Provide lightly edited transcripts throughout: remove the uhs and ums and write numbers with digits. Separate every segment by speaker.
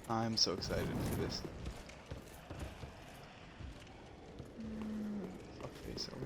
Speaker 1: I'm so excited for this. Fuck face over.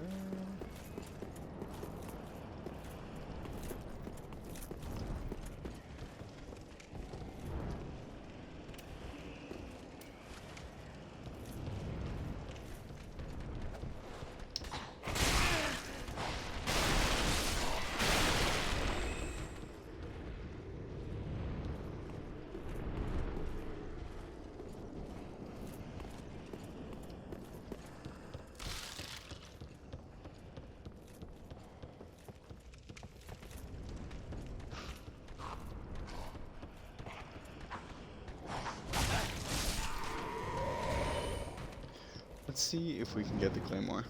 Speaker 1: Let's see if we can get the claymore.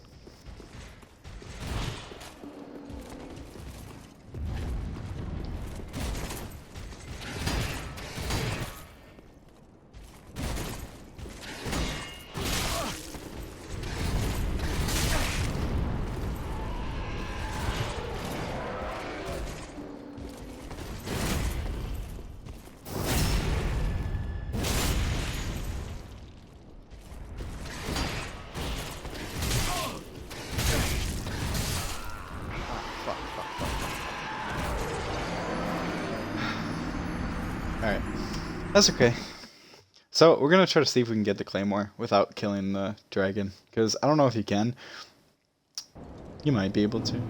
Speaker 1: Alright, that's okay. So, we're gonna try to see if we can get the claymore without killing the dragon. Because I don't know if you can. You might be able to.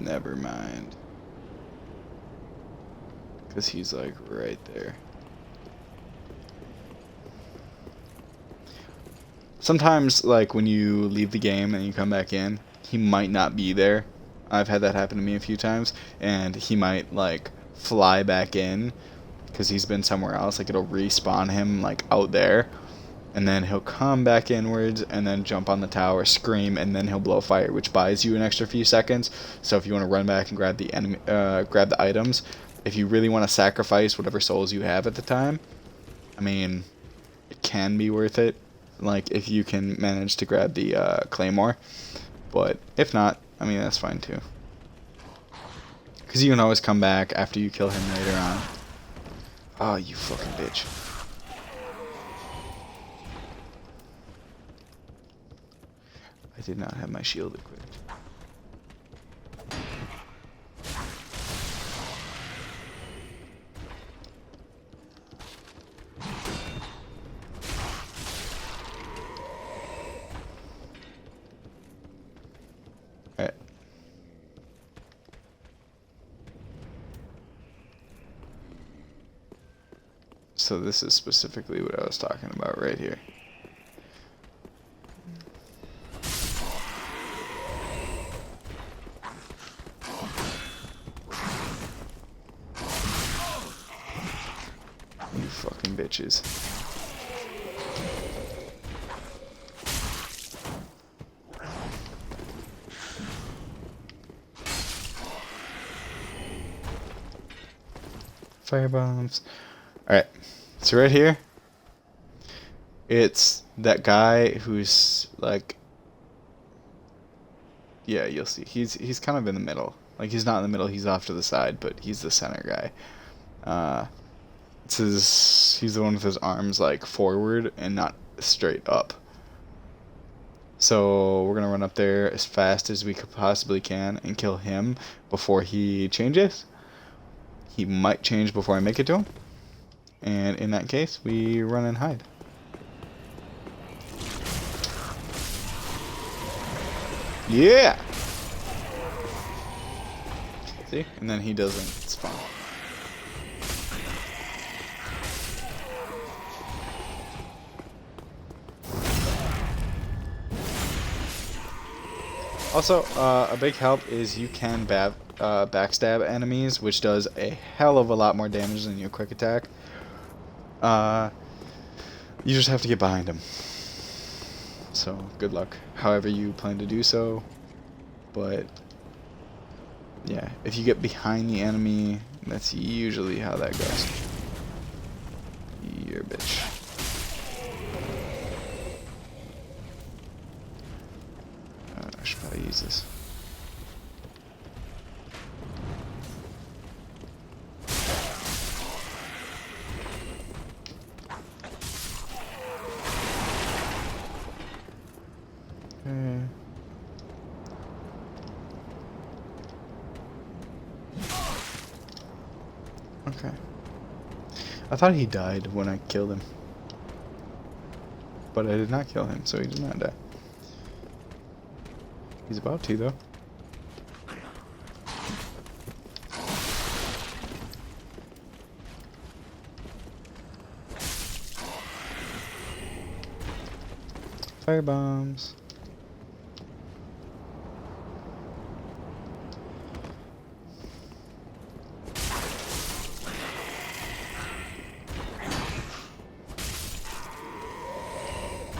Speaker 1: Never mind. Because he's like right there. Sometimes, like, when you leave the game and you come back in, he might not be there. I've had that happen to me a few times, and he might, like, fly back in because he's been somewhere else. Like, it'll respawn him, like, out there, and then he'll come back inwards and then jump on the tower, scream, and then he'll blow fire, which buys you an extra few seconds. So if you want to run back and grab the enemy, grab the items, if you really want to sacrifice whatever souls you have at the time, I mean, it can be worth it. Like, if you can manage to grab the claymore, but if not, I mean, that's fine too, because you can always come back after you kill him later on. Oh, you fucking bitch. I did not have my shield equipped. Alright. So this is specifically what I was talking about right here. You fucking bitches. Fire bombs. Alright. So right here, it's that guy who's like, yeah, you'll see. He's kind of in the middle. Like, he's not in the middle, he's off to the side, but he's the center guy. He's the one with his arms like forward and not straight up. So we're gonna run up there as fast as we could possibly can and kill him before he changes. He might change before I make it to him, and in that case, we run and hide. Yeah. See? And then he doesn't spawn. Also, a big help is you can backstab enemies, which does a hell of a lot more damage than your quick attack. You just have to get behind him. So, good luck, however you plan to do so. But, yeah, if you get behind the enemy, that's usually how that goes. You're a bitch. I should probably use this. Okay. I thought he died when I killed him. But I did not kill him, so he did not die. He's about to, though. Fire bombs.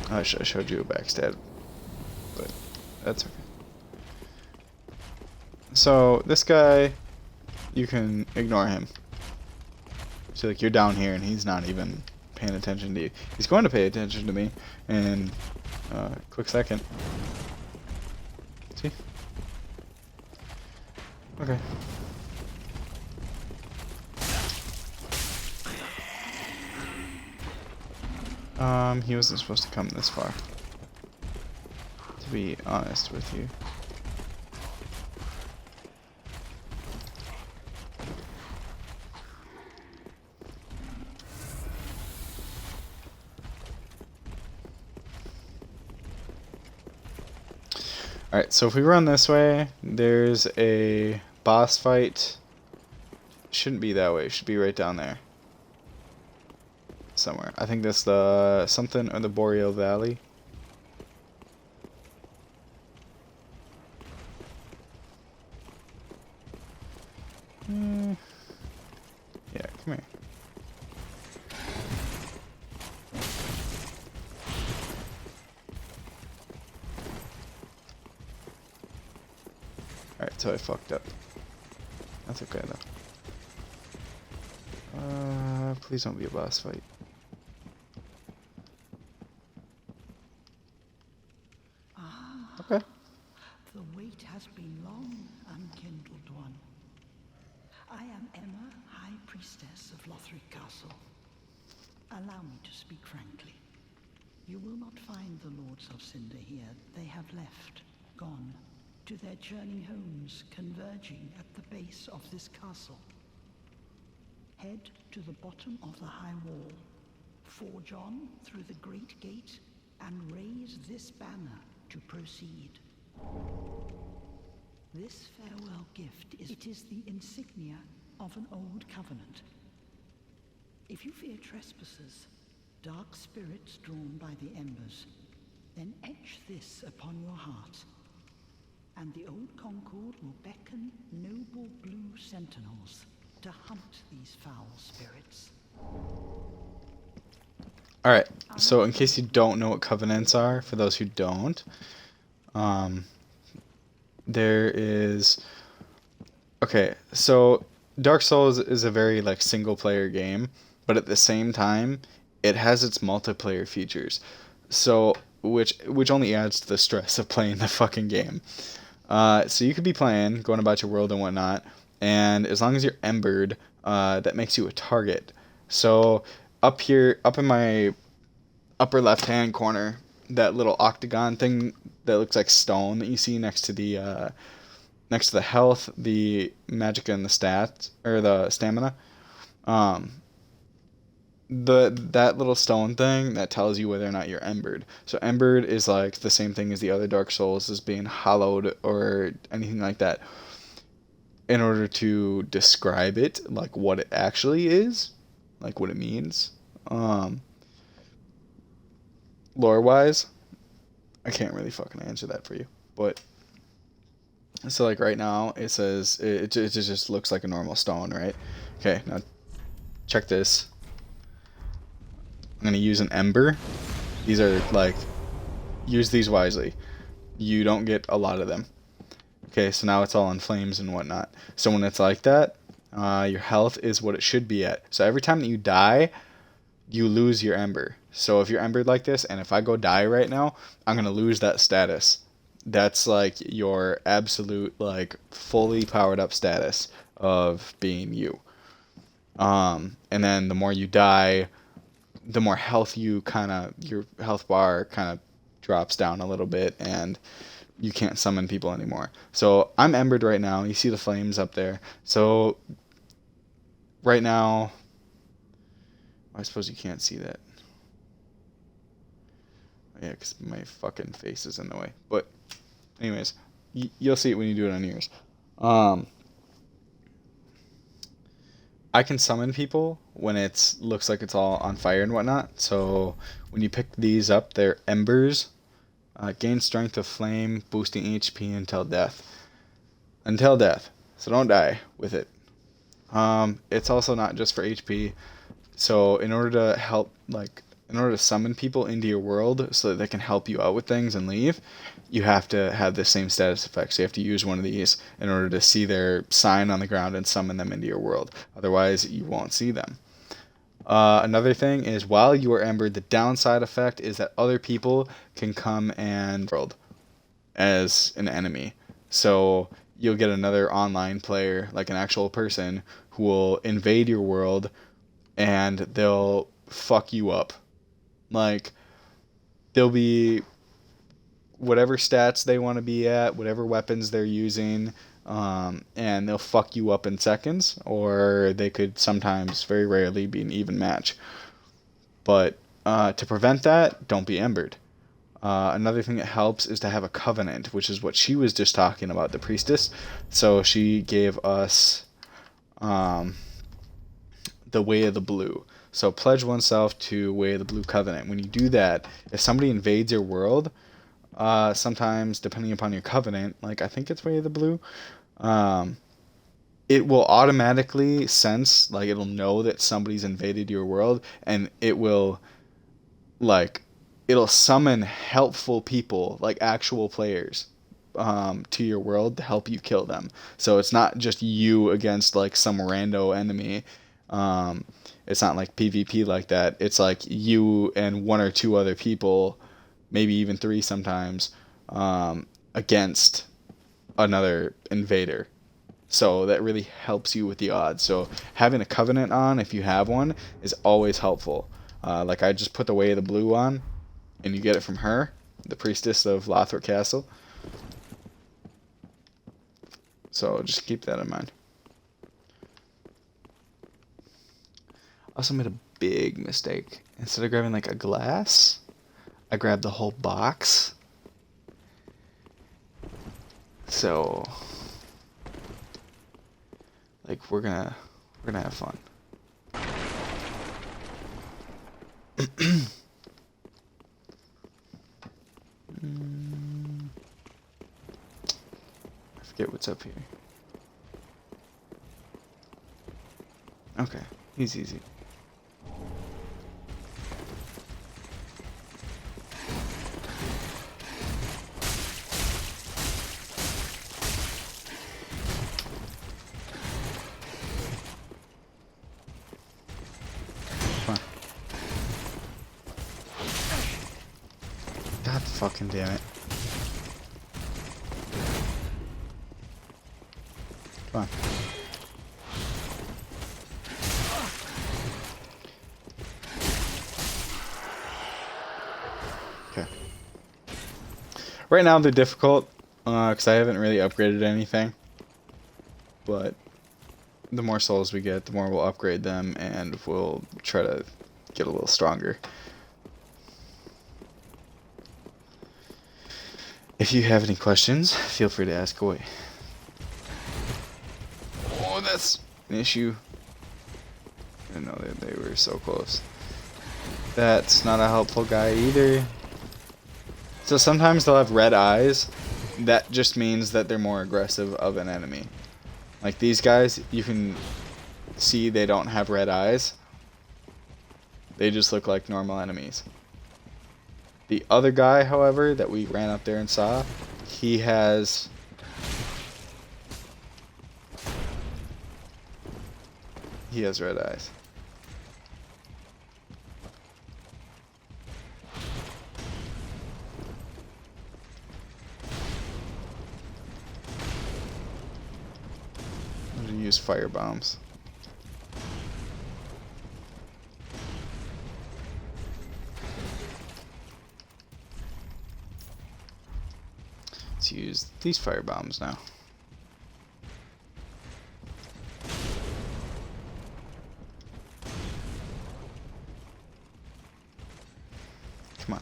Speaker 1: I should have showed you a backstab, but that's okay. So this guy, you can ignore him. So like you're down here and he's not even paying attention to you. He's going to pay attention to me in a quick second. See? Okay. He wasn't supposed to come this far. To be honest with you. Alright, so if we run this way, there's a boss fight. Shouldn't be that way, it should be right down there. Somewhere. I think that's the something or the Boreal Valley. Yeah, come here. Alright, so I fucked up. That's okay though. Please don't be a boss fight. Okay.
Speaker 2: The wait has been long, unkindled one. I am Emma, High Priestess of Lothric Castle. Allow me to speak frankly. You will not find the Lords of Cinder here. They have left, gone, to their journeying homes, converging at the base of this castle. Head to the bottom of the high wall, forge on through the great gate, and raise this banner to proceed. This farewell gift is the insignia of an old covenant. If you fear trespassers, dark spirits drawn by the embers, then etch this upon your heart, and the old Concord will beckon noble blue sentinels to hunt these foul spirits.
Speaker 1: Alright, so in case you don't know what covenants are, for those who don't, there is... Okay, so Dark Souls is a very, like, single-player game, but at the same time, it has its multiplayer features, so which only adds to the stress of playing the fucking game. So you could be playing, going about your world and whatnot, and as long as you're embered, that makes you a target. So up here, up in my upper left-hand corner, that little octagon thing that looks like stone that you see next to the health, the magic, and the stats, or the stamina, that little stone thing that tells you whether or not you're embered. So embered is like the same thing as the other Dark Souls, as being hollowed or anything like that. In order to describe it, like what it actually is, like what it means, lore-wise, I can't really fucking answer that for you. But so like right now, it says it just looks like a normal stone, right? Okay, now check this. I'm gonna use an ember. These are like, use these wisely. You don't get a lot of them. Okay, so now it's all in flames and whatnot. So when it's like that, your health is what it should be at. So every time that you die, you lose your ember. So if you're embered like this, and if I go die right now, I'm gonna lose that status. That's like your absolute, like, fully powered up status of being you. And then the more you die, the more health your health bar kind of drops down a little bit, and you can't summon people anymore. So I'm embered right now. You see the flames up there. So right now, I suppose you can't see that. Yeah, because my fucking face is in the way. But anyways, you'll see it when you do it on yours. I can summon people when it looks like it's all on fire and whatnot. So when you pick these up, they're embers. Gain strength of flame, boosting HP until death. Until death. So don't die with it. It's also not just for HP. So in order to help, in order to summon people into your world so that they can help you out with things and leave, you have to have the same status effect. So you have to use one of these in order to see their sign on the ground and summon them into your world. Otherwise, you won't see them. Another thing is, while you are embered, the downside effect is that other people can come and world as an enemy. So you'll get another online player, like an actual person, who will invade your world and they'll fuck you up. Like, they'll be whatever stats they want to be at, whatever weapons they're using, and they'll fuck you up in seconds, or they could sometimes, very rarely, be an even match. But to prevent that, don't be embered. Another thing that helps is to have a covenant, which is what she was just talking about, the priestess. So she gave us the Way of the Blue. So pledge oneself to Way of the Blue covenant. When you do that, if somebody invades your world, sometimes depending upon your covenant, like I think it's Way of the Blue, it will automatically sense, like it'll know that somebody's invaded your world, and it will, like, it'll summon helpful people, like actual players, to your world to help you kill them. So it's not just you against like some rando enemy. It's not like PvP like that. It's like you and one or two other people, maybe even three sometimes, against another invader. So that really helps you with the odds. So having a covenant on, if you have one, is always helpful. Like I just put the Way of the Blue on, and you get it from her, the priestess of Lothric Castle. So just keep that in mind. Also made a big mistake. Instead of grabbing like a glass, I grabbed the whole box. So like we're gonna have fun. I forget what's up here. Okay, he's easy. Come on. God fucking damn it. Come on. Okay. Right now they're difficult, because I haven't really upgraded anything. But the more souls we get, the more we'll upgrade them, and we'll try to get a little stronger. If you have any questions, feel free to ask away. Oh, that's an issue. I didn't know that they were so close. That's not a helpful guy either. So sometimes they'll have red eyes. That just means that they're more aggressive of an enemy. Like these guys, you can see they don't have red eyes. They just look like normal enemies. The other guy, however, that we ran up there and saw, he has... he has red eyes. I'm gonna use fire bombs. Let's use these fire bombs now. Come on.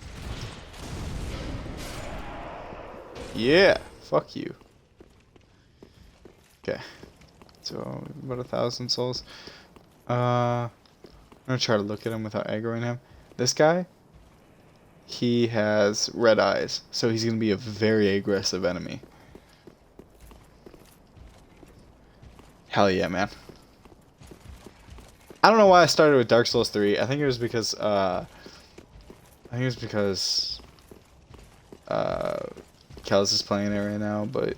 Speaker 1: Yeah. Fuck you. Okay. So about 1,000 souls. I'm gonna try to look at him without aggroing him. This guy, he has red eyes, so he's gonna be a very aggressive enemy. Hell yeah, man. I don't know why I started with Dark Souls 3. I think it was because Kels is playing it right now, but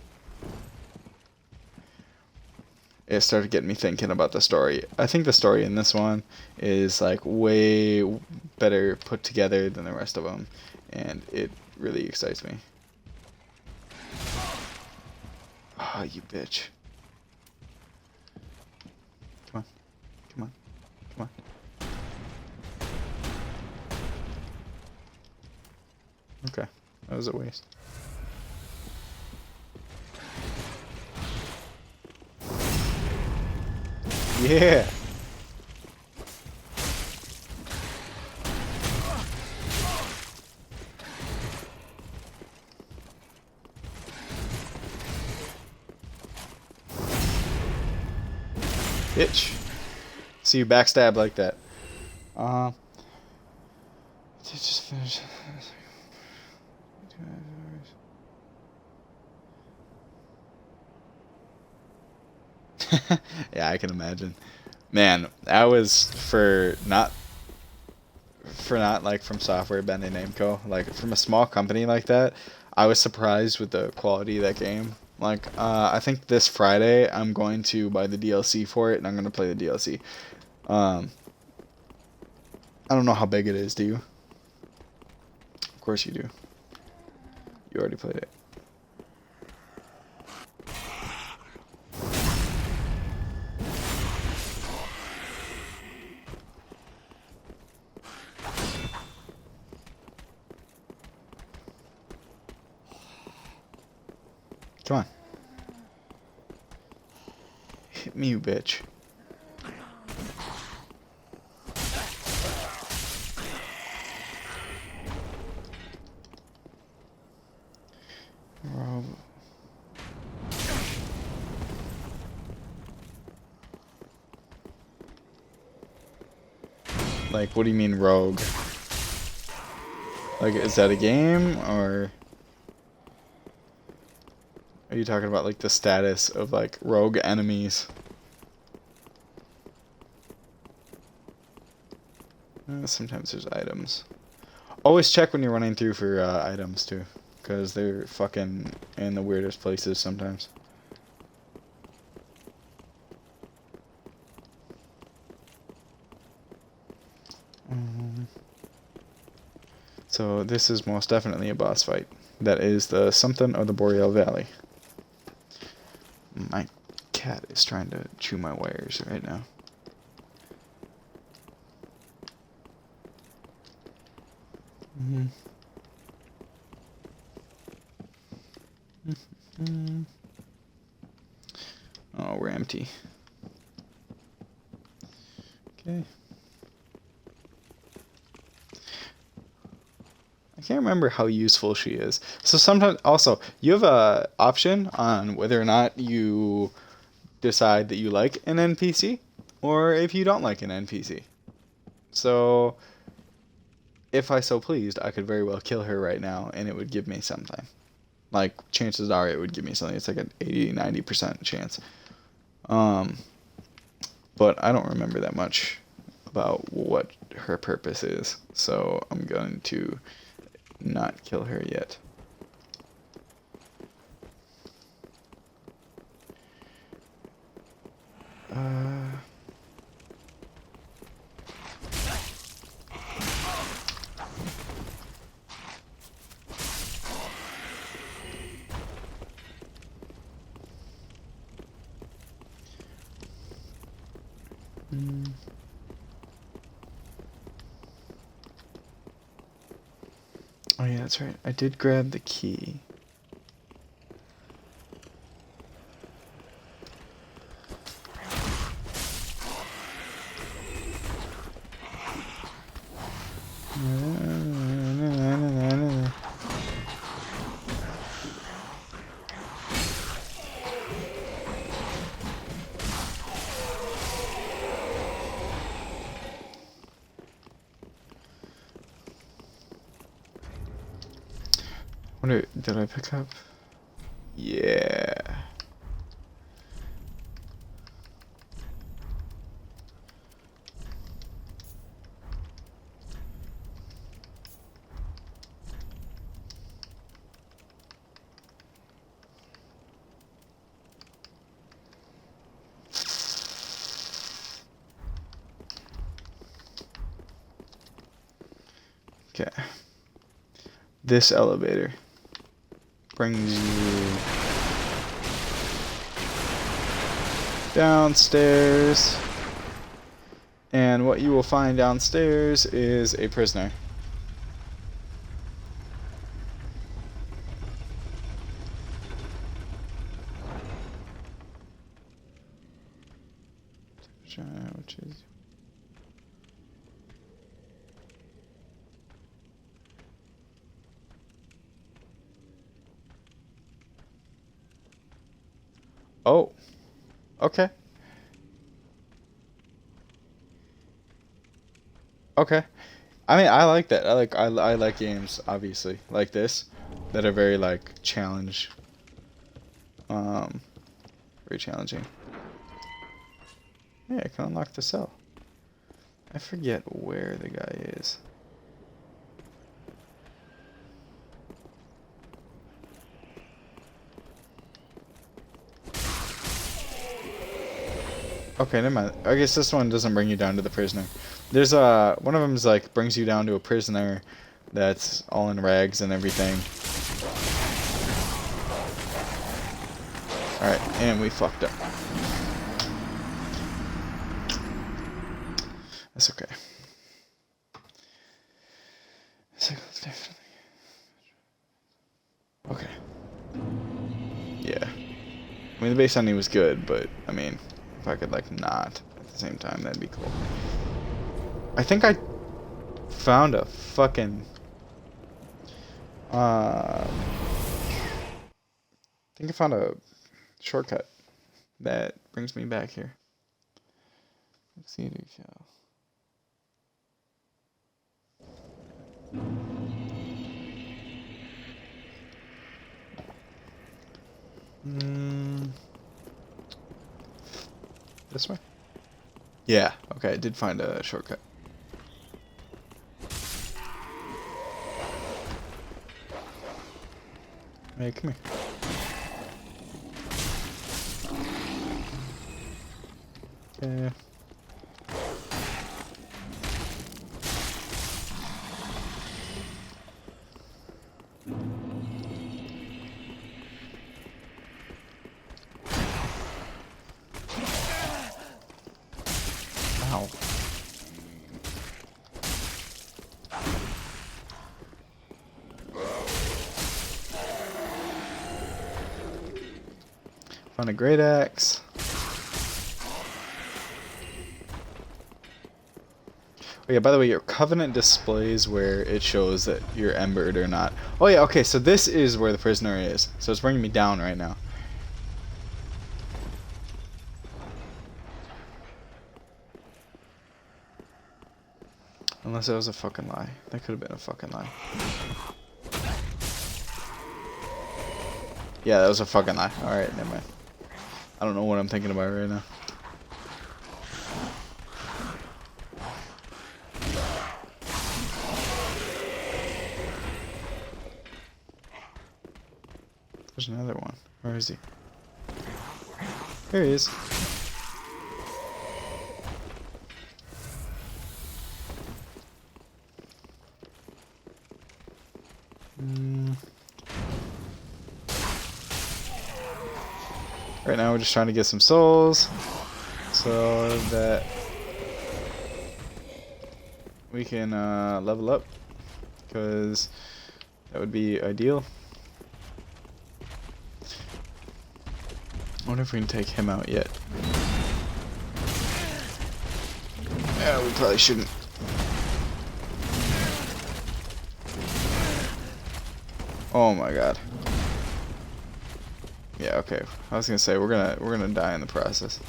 Speaker 1: it started getting me thinking about the story. I think the story in this one is like way better put together than the rest of them, and it really excites me. Ah, oh, you bitch. Come on. Come on. Come on. Okay. That was a waste. Yeah. Bitch. See you backstab like that. Just finish. Yeah, I can imagine. Man, that was for not like from Software Bending Namco, like from a small company like that. I was surprised with the quality of that game. Like, I think this Friday I'm going to buy the DLC for it, and I'm going to play the DLC. I don't know how big it is, do you? Of course you do. You already played it. Come on. Hit me, you bitch. Rob. Like, what do you mean rogue? Like, is that a game, or are you talking about, like, the status of, like, rogue enemies? Sometimes there's items. Always check when you're running through for items, too. Because they're fucking in the weirdest places sometimes. So this is most definitely a boss fight. That is the something of the Boreal Valley. My cat is trying to chew my wires right now. Oh, we're empty. Okay. I can't remember how useful she is. So sometimes, also, you have a option on whether or not you decide that you like an NPC, or if you don't like an NPC. So, if I so pleased, I could very well kill her right now, and it would give me something. Like, chances are it would give me something. It's like an 80-90% chance. But I don't remember that much about what her purpose is, so I'm going to not kill her yet. Oh yeah, that's right. I did grab the key. Wonder, did I pick up? Yeah. Okay. This elevator brings you downstairs, and what you will find downstairs is a prisoner. Which is oh, okay. Okay. I mean, I like that. I like games obviously like this that are very like challenge very challenging. Yeah, I can unlock the cell. I forget where the guy is. Okay, never mind. I guess this one doesn't bring you down to the prisoner. There's one of them is like brings you down to a prisoner that's all in rags and everything. Alright, and we fucked up. That's okay. Okay. Yeah. I mean, the base ending was good, but, I mean, if I could, like, not at the same time, that'd be cool. I think I found a fucking... I think I found a shortcut that brings me back here. Let's see, this way? Yeah, okay, I did find a shortcut. Hey, come here. Okay. Ow. Found a great axe. Oh yeah, by the way, your covenant displays where it shows that you're embered or not. Oh yeah, okay, so this is where the prisoner is. So it's bringing me down right now. Unless it was a fucking lie. That could have been a fucking lie. Yeah, that was a fucking lie. Alright, never mind. I don't know what I'm thinking about right now. There's another one. Where is he? Here he is. Right now we're just trying to get some souls so that we can level up, because that would be ideal. I wonder if we can take him out yet. Yeah, we probably shouldn't. Oh my god. Yeah, okay. I was gonna say we're gonna die in the process.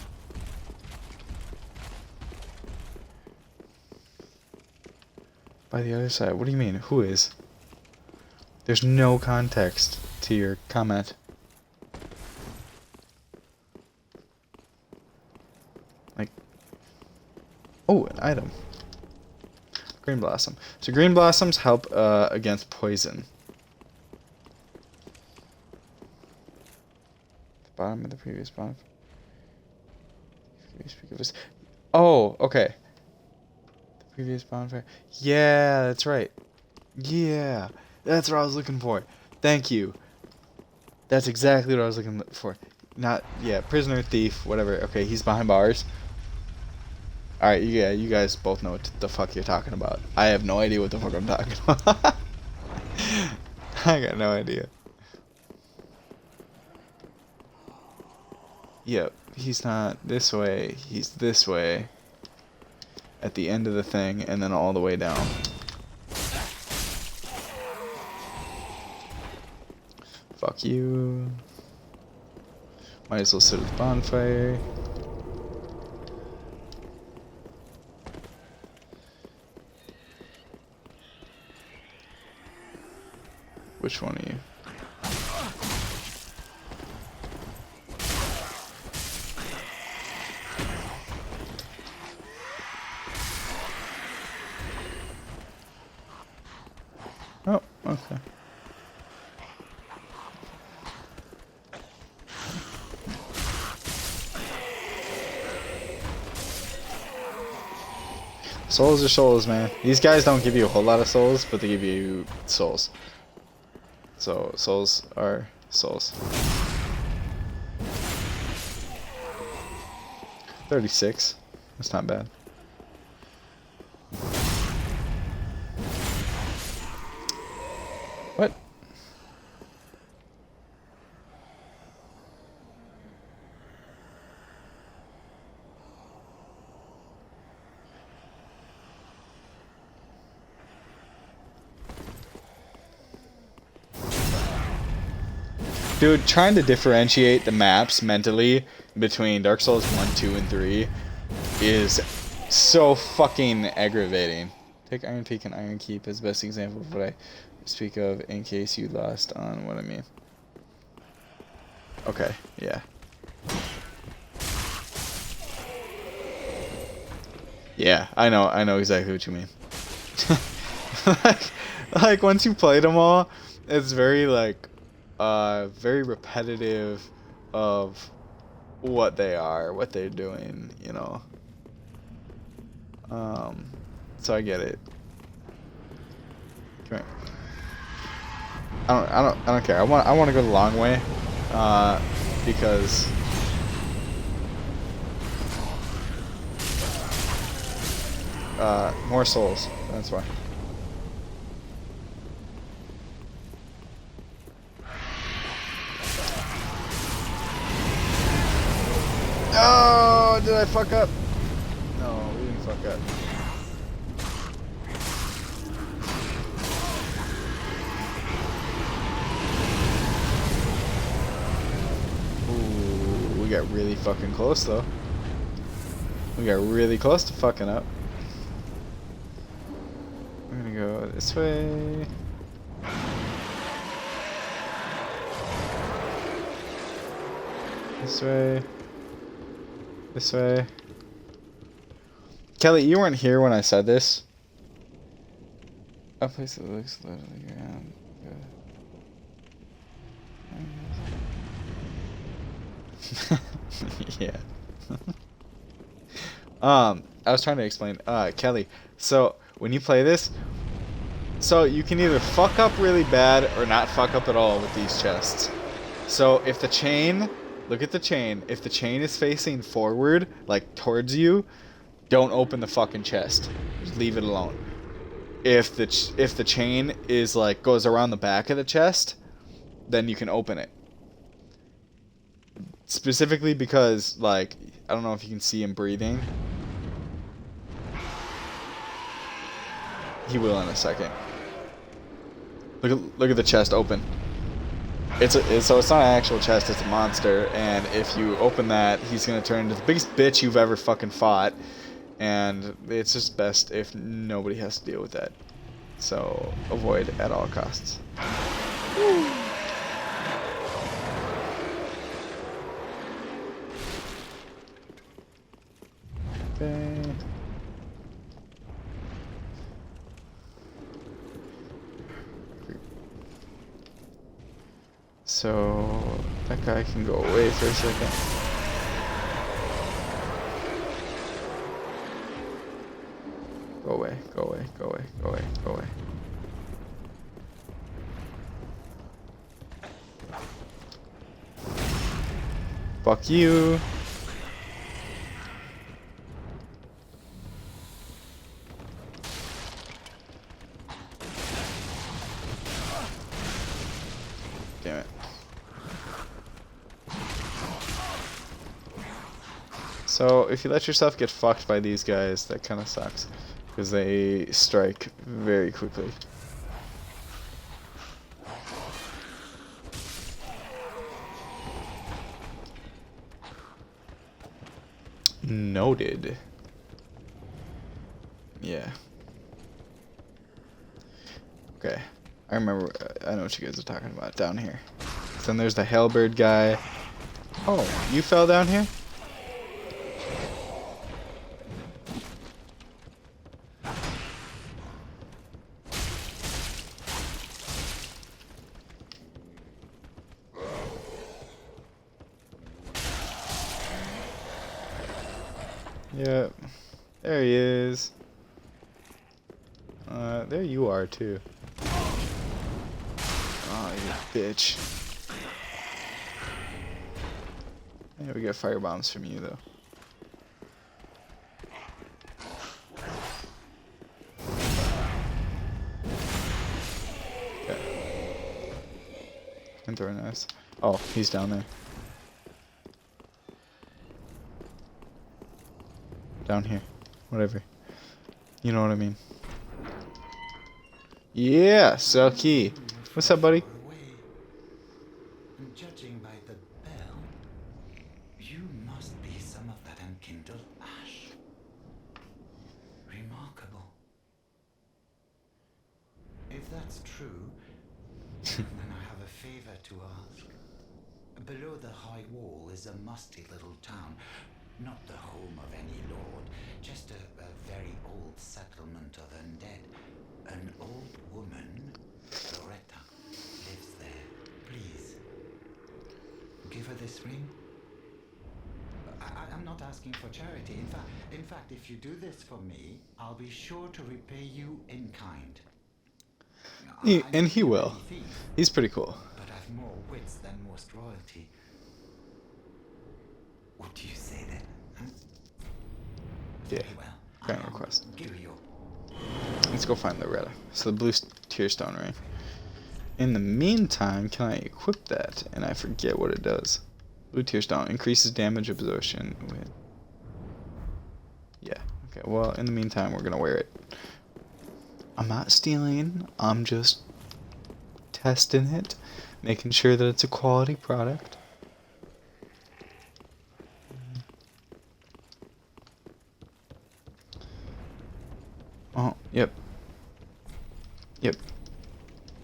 Speaker 1: By the other side. What do you mean? Who is? There's no context to your comment. Like, oh, an item. Green blossom. So green blossoms help against poison. The bottom of the previous bottom. Speak of this. Oh, okay. The previous bonfire. Yeah, that's right. Yeah, that's what I was looking for. Thank you. That's exactly what I was looking for. Not, yeah, prisoner, thief, whatever. Okay, he's behind bars. Alright, yeah, you guys both know what the fuck you're talking about. I have no idea what the fuck I'm talking about. I got no idea. Yep, he's not this way. He's this way. At the end of the thing, and then all the way down. Fuck you. Might as well sit at the bonfire. Which one are you? Oh, okay. Souls are souls, man. These guys don't give you a whole lot of souls, but they give you souls. So, souls are souls. 36. That's not bad. What? Dude, trying to differentiate the maps mentally between Dark Souls 1, 2, and 3 is so fucking aggravating. Take Iron Peak and Iron Keep as best example of what I speak of in case you lost on what I mean. Okay, yeah. Yeah, I know exactly what you mean. like once you played them all, it's very very repetitive of what they are, what they're doing, you know. So I get it. Come here. I don't care. I want to go the long way, because more souls. That's why. Oh, did I fuck up? No, we didn't fuck up. Ooh, we got really fucking close though. We got really close to fucking up. We're gonna go this way. This way. This way. Kelly, you weren't here when I said this. A place that looks literally ground. Yeah. I was trying to explain. Kelly, so when you play this, so you can either fuck up really bad or not fuck up at all with these chests. So if the chain, look at the chain. If the chain is facing forward, like towards you, don't open the fucking chest. Just leave it alone. If the chain is like goes around the back of the chest, then you can open it. Specifically because, like, I don't know if you can see him breathing. He will in a second. Look at the chest open. So it's not an actual chest, it's a monster, and if you open that, he's gonna turn into the biggest bitch you've ever fucking fought, and it's just best if nobody has to deal with that. So avoid at all costs. Okay. So that guy can go away for a second. Go away, go away, go away, go away, go away. Fuck you. Damn it. So if you let yourself get fucked by these guys, that kind of sucks. Because they strike very quickly. Noted. Yeah. Okay. I remember, I know what you guys are talking about down here. Then there's the Halberd guy. Oh, you fell down here? Yep. There he is. There you are too. Oh, you bitch. Yeah, we get fire bombs from you though. Okay. And throw nice. Oh, he's down there. Down here. Whatever. You know what I mean. Yeah, Selkie. What's up, buddy?
Speaker 3: And judging by the bell, you must be some of that unkindled ash. Remarkable. If that's true, then I have a favor to ask. Below the high wall is a musty little town. Not the home of any lord, just a very old settlement of undead. An old woman, Loretta, lives there. Please, give her this ring. I'm not asking for charity. In fact, if you do this for me, I'll be sure to repay you in kind.
Speaker 1: And he will. He's pretty cool.
Speaker 3: But I've more wits than most royalty. What do you say then? Huh?
Speaker 1: Yeah.
Speaker 3: Very well.
Speaker 1: Kind of request.
Speaker 3: Give her your...
Speaker 1: Let's go find Loretta. So the blue tear stone ring. In the meantime, can I equip that? And I forget what it does. Blue tear stone increases damage absorption with. Yeah. Okay. Well, in the meantime, we're gonna wear it. I'm not stealing. I'm just testing it, making sure that it's a quality product. Oh, yep. Yep.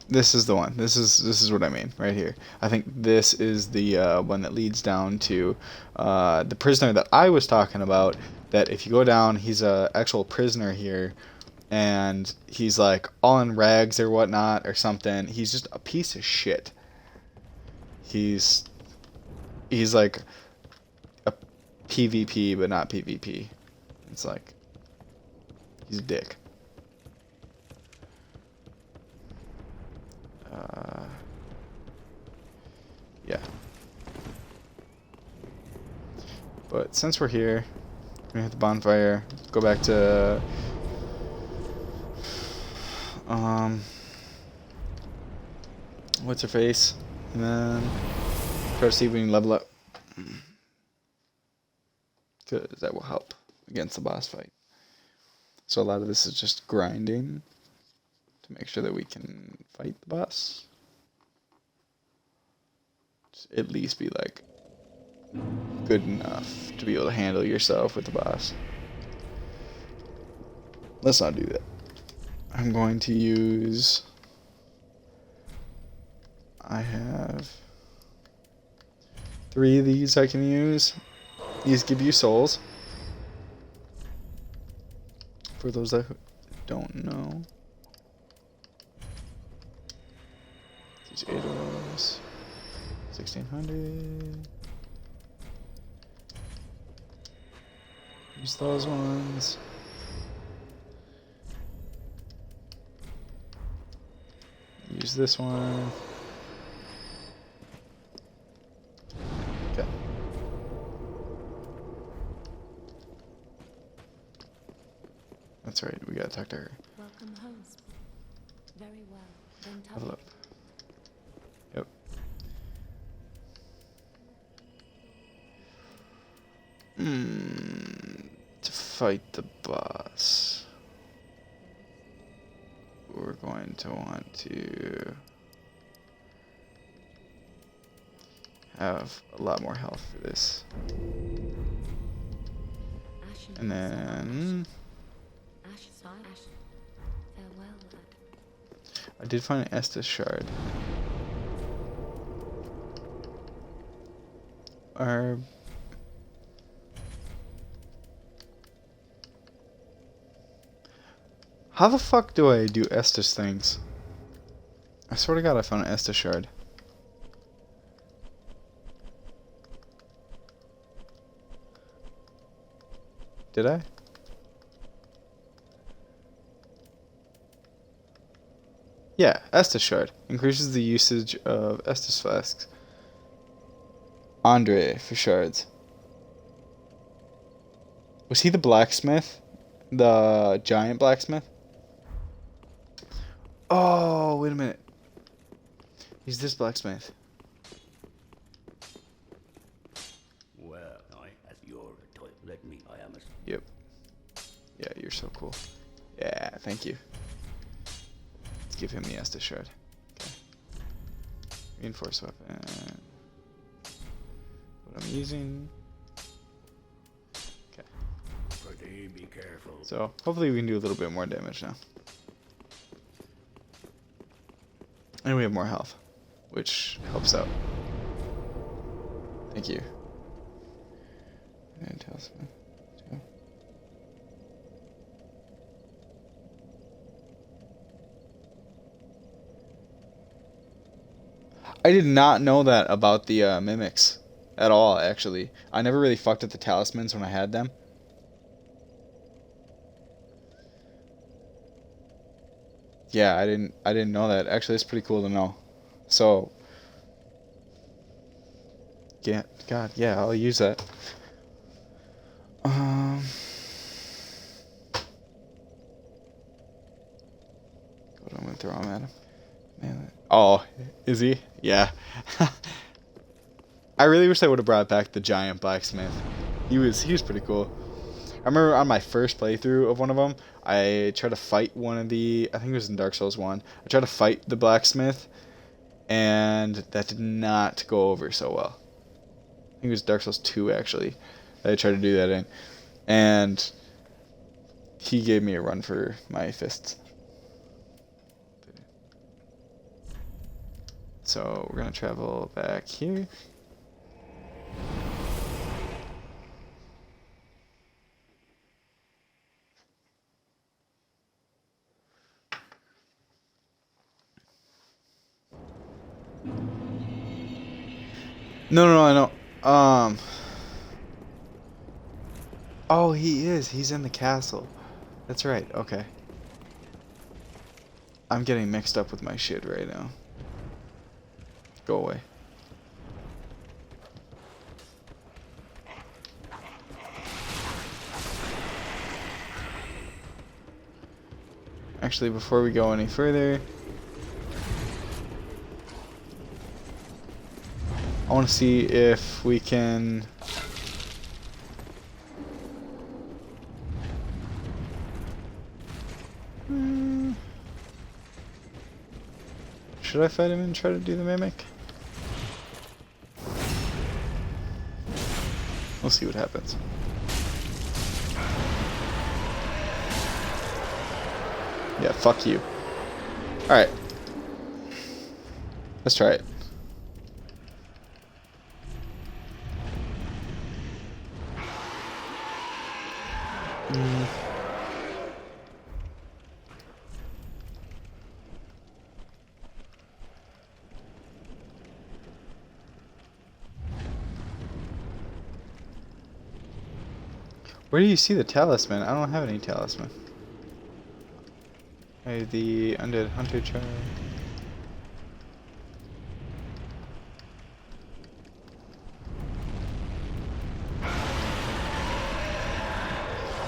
Speaker 1: This is the one. This is what I mean right here. I think this is the one that leads down to the prisoner that I was talking about. That if you go down, he's a actual prisoner here, and he's like all in rags or whatnot or something. He's just a piece of shit. He's like a PvP but not PvP. It's like he's a dick. Yeah. But since we're here, we hit the bonfire. Go back to what's her face, and then try to see if we can level up, because that will help against the boss fight. So a lot of this is just grinding to make sure that we can fight the boss. Just at least be like good enough to be able to handle yourself with the boss. Let's not do that. I'm going to use I have 3 of these I can use. These give you souls. For those that don't know. These 8 of those. 1600. Use those ones. Use this one. Okay. That's right, we gotta talk to her.
Speaker 4: Welcome home. Very well. Then
Speaker 1: Level up. Yep. To fight the boss, we're going to want to have a lot more health for this. And then
Speaker 4: farewell, lad.
Speaker 1: I did find an Estus shard. How the fuck do I do Estus things? I swear to God I found an Estus shard. Did I? Yeah, Estus shard. Increases the usage of Estus flasks. Andre for shards. Was he the blacksmith? The giant blacksmith? Oh, wait a minute. He's this blacksmith.
Speaker 5: Well, I, as your toy, let me, I am a...
Speaker 1: Yep. Yeah, you're so cool. Yeah, thank you. Let's give him the Estus shard. Okay. Reinforced weapon. What I'm using. Okay.
Speaker 5: Pretty be careful.
Speaker 1: So, hopefully we can do a little bit more damage now. And we have more health, which helps out. Thank you. And talisman. Two. I did not know that about the mimics at all, actually. I never really fucked with the talismans when I had them. Yeah, I didn't know that. Actually, it's pretty cool to know. So, yeah, God, yeah, I'll use that. Go to him and throw him at him. Man, oh, is he? Yeah. I really wish I would have brought back the giant blacksmith. He was pretty cool. I remember on my first playthrough of one of them, I tried to fight one of the, I think it was in Dark Souls 1. I tried to fight the blacksmith, and that did not go over so well. I think it was Dark Souls 2, actually, that I tried to do that in. And he gave me a run for my fists. So we're going to travel back here. No, I know. Oh, he is. He's in the castle. That's right. Okay. I'm getting mixed up with my shit right now. Go away. Actually, before we go any further, I want to see if we can... Should I fight him and try to do the mimic? We'll see what happens. Yeah, fuck you. Alright. Let's try it. Where do you see the talisman? I don't have any talisman. Hey, the undead hunter charm.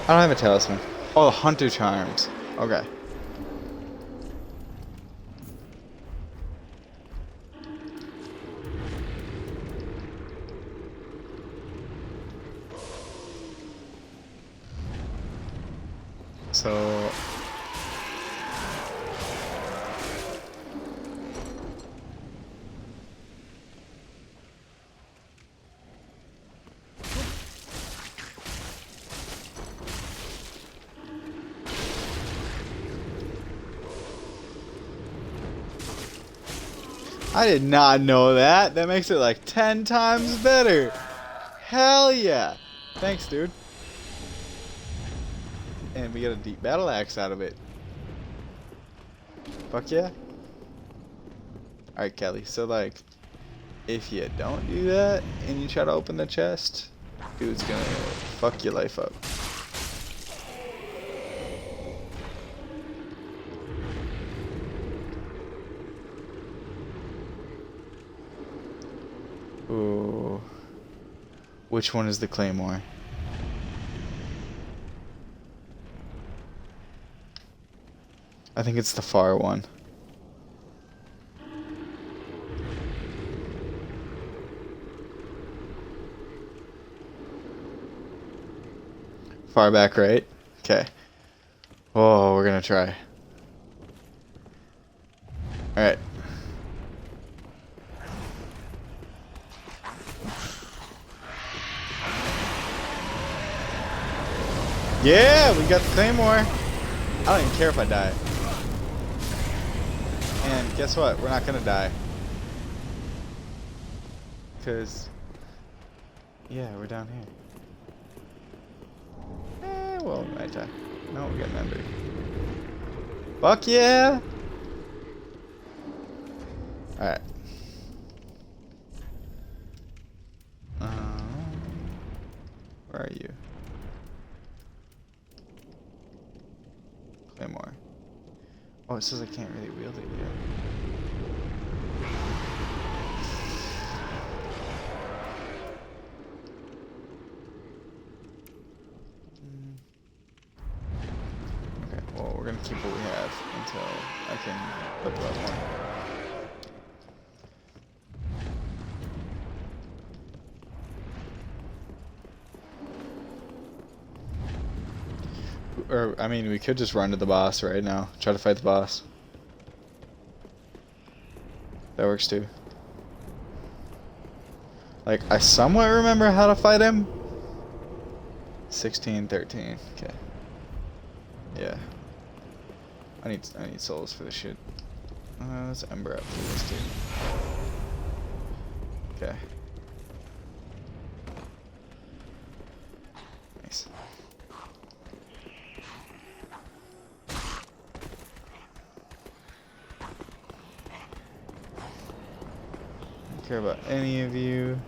Speaker 1: I don't have a talisman. Oh, the hunter charms. Okay. So I did not know that. That makes it like 10 times better. Hell yeah. Thanks, dude. And we got a deep battle axe out of it. Fuck yeah. Alright, Kelly. So, like, if you don't do that and you try to open the chest, dude's gonna fuck your life up. Ooh. Which one is the claymore? I think it's the far one. Far back right? Okay. Oh, we're gonna try. Alright. Yeah, we got the claymore. I don't even care if I die. And guess what? We're not gonna die. Cause yeah, we're down here. Well, we might die. No, we got an ender. Fuck yeah! Alright. Where are you? Claymore. Oh, it says I can't really wield it yet. Okay, well, we're gonna keep what we have until I can level up more. Or, I mean, we could just run to the boss right now. Try to fight the boss. That works too. Like, I somewhat remember how to fight him. 16, 13. Okay. Yeah. I need souls for this shit. Let's Ember up for this dude. Okay. Nice. Don't care about any of you.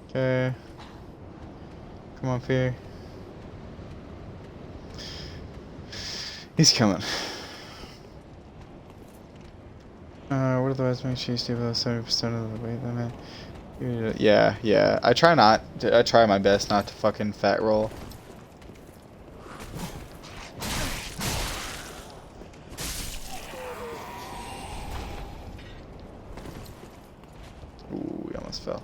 Speaker 1: Okay. Come on, Fear. He's coming. What otherwise makes sure you stay below 70% of the weight limit? Yeah. I try my best not to fucking fat roll. Ooh, we almost fell.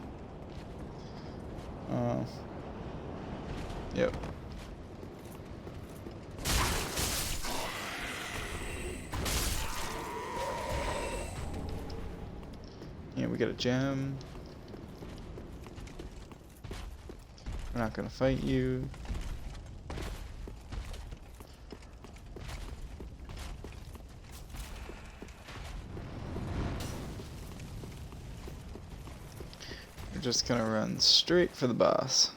Speaker 1: Yep. Yeah, we get a gem. We're not gonna fight you. We're just gonna run straight for the boss.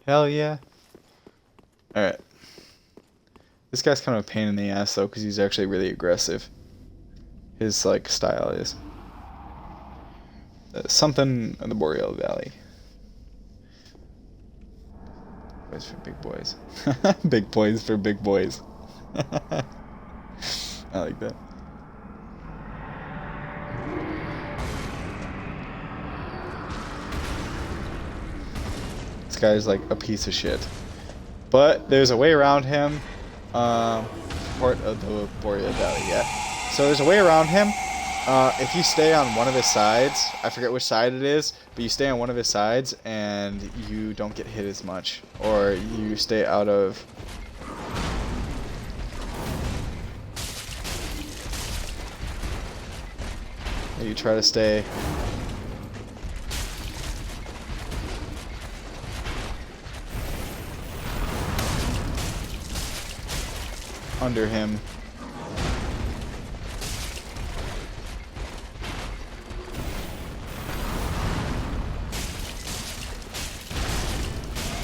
Speaker 1: Hell yeah. Alright. This guy's kind of a pain in the ass though, because he's actually really aggressive. His like style is. Something in the Boreal Valley. Boys for big boys. Big boys for big boys. I like that. This guy's like a piece of shit. But there's a way around him. Part of the Boreal Valley, yeah. So there's a way around him. If you stay on one of his sides, I forget which side it is, but you stay on one of his sides and you don't get hit as much. Or you stay out of... You try to stay... under him.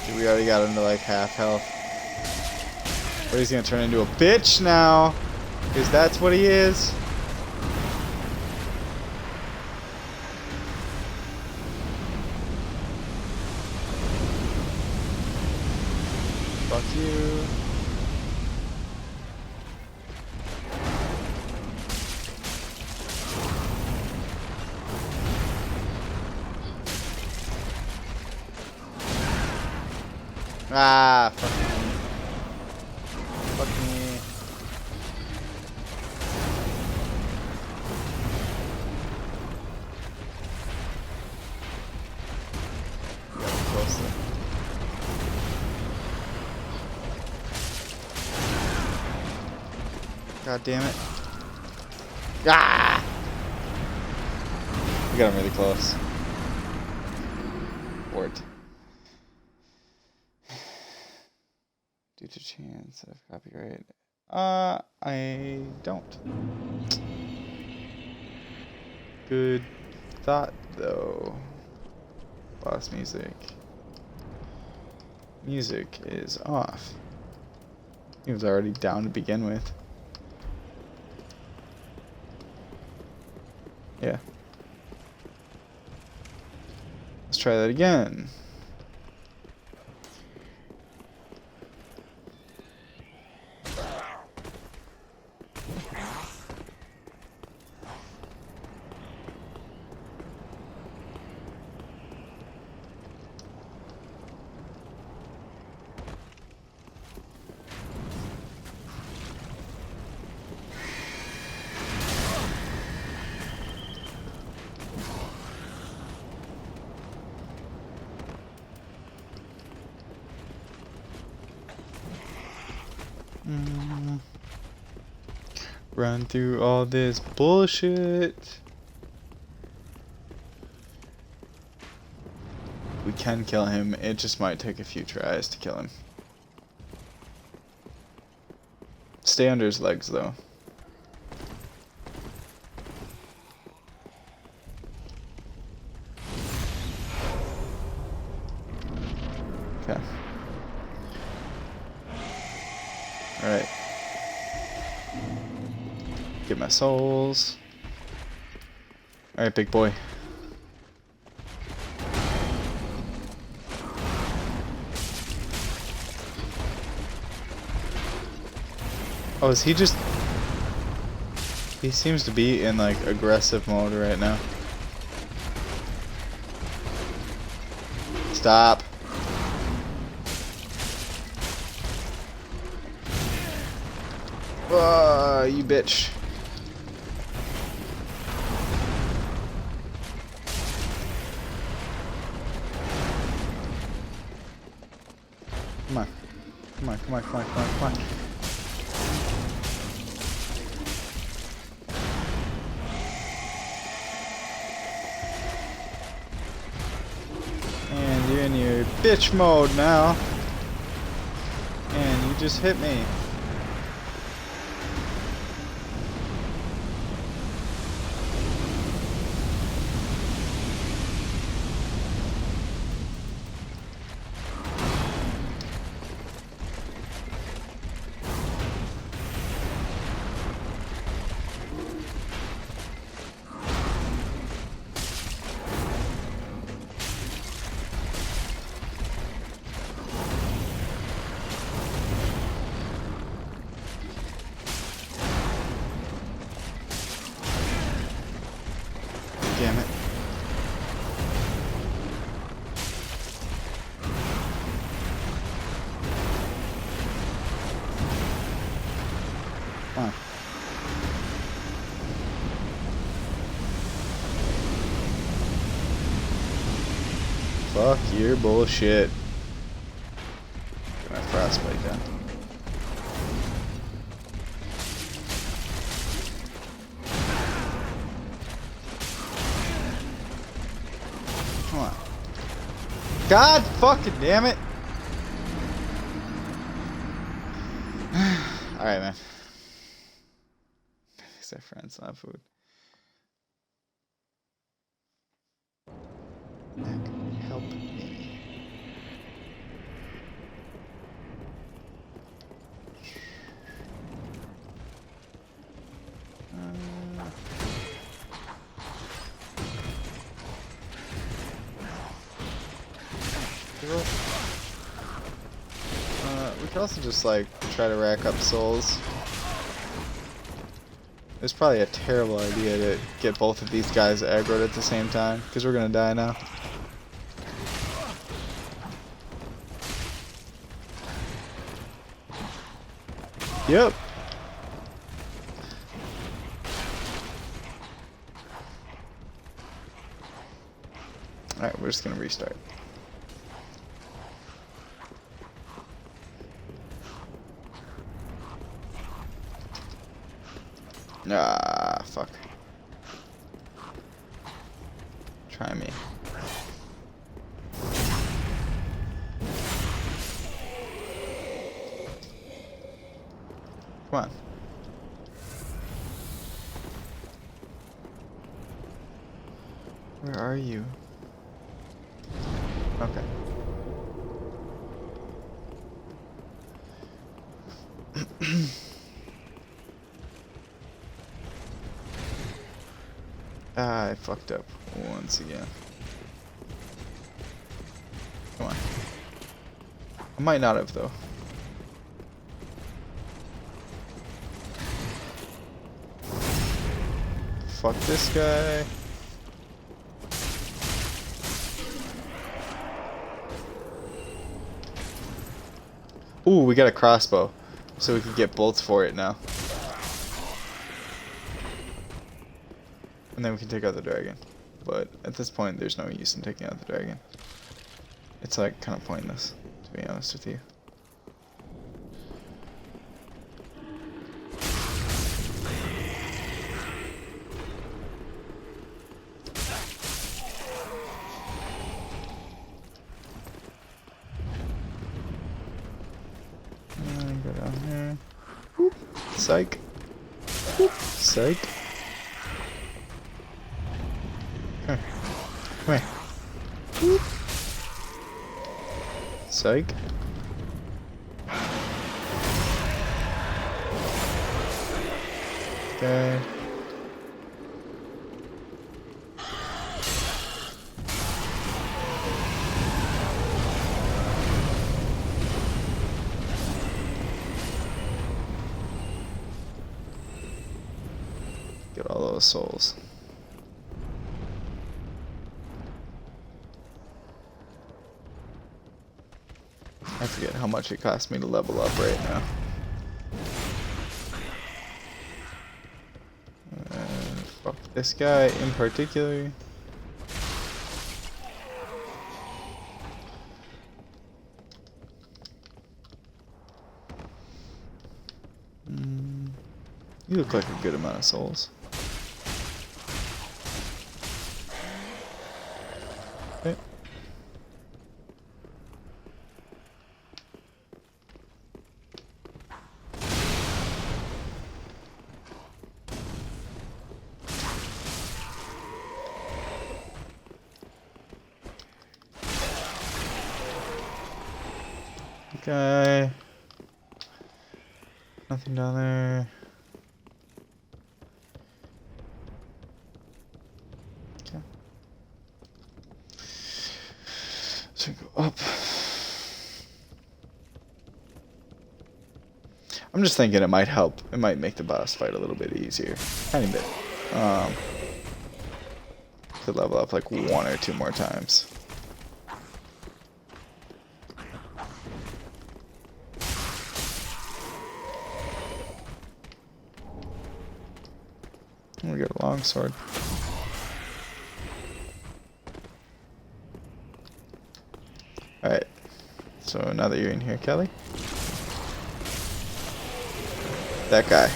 Speaker 1: Dude, we already got him to like half health. But he's gonna turn into a bitch now, because that's what he is. Fuck you. Ah, fuck me. Fuck me. Got him close there. God damn it. Ah! We got him really close. Wart. Due to chance of copyright. I don't. Good thought, though. Boss music. Music is off. He was already down to begin with. Yeah. Let's try that again. Run through all this bullshit. We can kill him. It just might take a few tries to kill him. Stay under his legs, though. Okay. Alright. Get my souls. Alright, big boy. Oh, is he just... He seems to be in, like, aggressive mode right now. Stop. You bitch. Come on, come on, come on, come on. And you're in your bitch mode now. And you just hit me. Damn it. Huh. Fuck your bullshit. Get my frostbite down. Come on. God fucking damn it. Alright, man. These are friends, not food. Nick, help me. We could also just like try to rack up souls. It's probably a terrible idea to get both of these guys aggroed at the same time, because we're gonna die now. Yep. Alright, we're just gonna restart. Ah, fuck. Try me. Come on. Where are you? Okay. I fucked up once again. Come on. I might not have, though. Fuck this guy. Ooh, we got a crossbow. So we can get bolts for it now. And then we can take out the dragon. But at this point, there's no use in taking out the dragon. It's like kind of pointless, to be honest with you. And go down here. Whoop. Psych. Whoop. Psych. Come here. Come here. Whoop. Psych. Okay. Get all those souls. I forget how much it cost me to level up right now. Fuck this guy in particular. You look like a good amount of souls. Okay. Okay. Nothing down there. Okay. So we go up. I'm just thinking it might help. It might make the boss fight a little bit easier. Tiny bit. Could level up like 1 or 2 more times. We got a longsword. Alright. So now that you're in here, Kelly. That guy.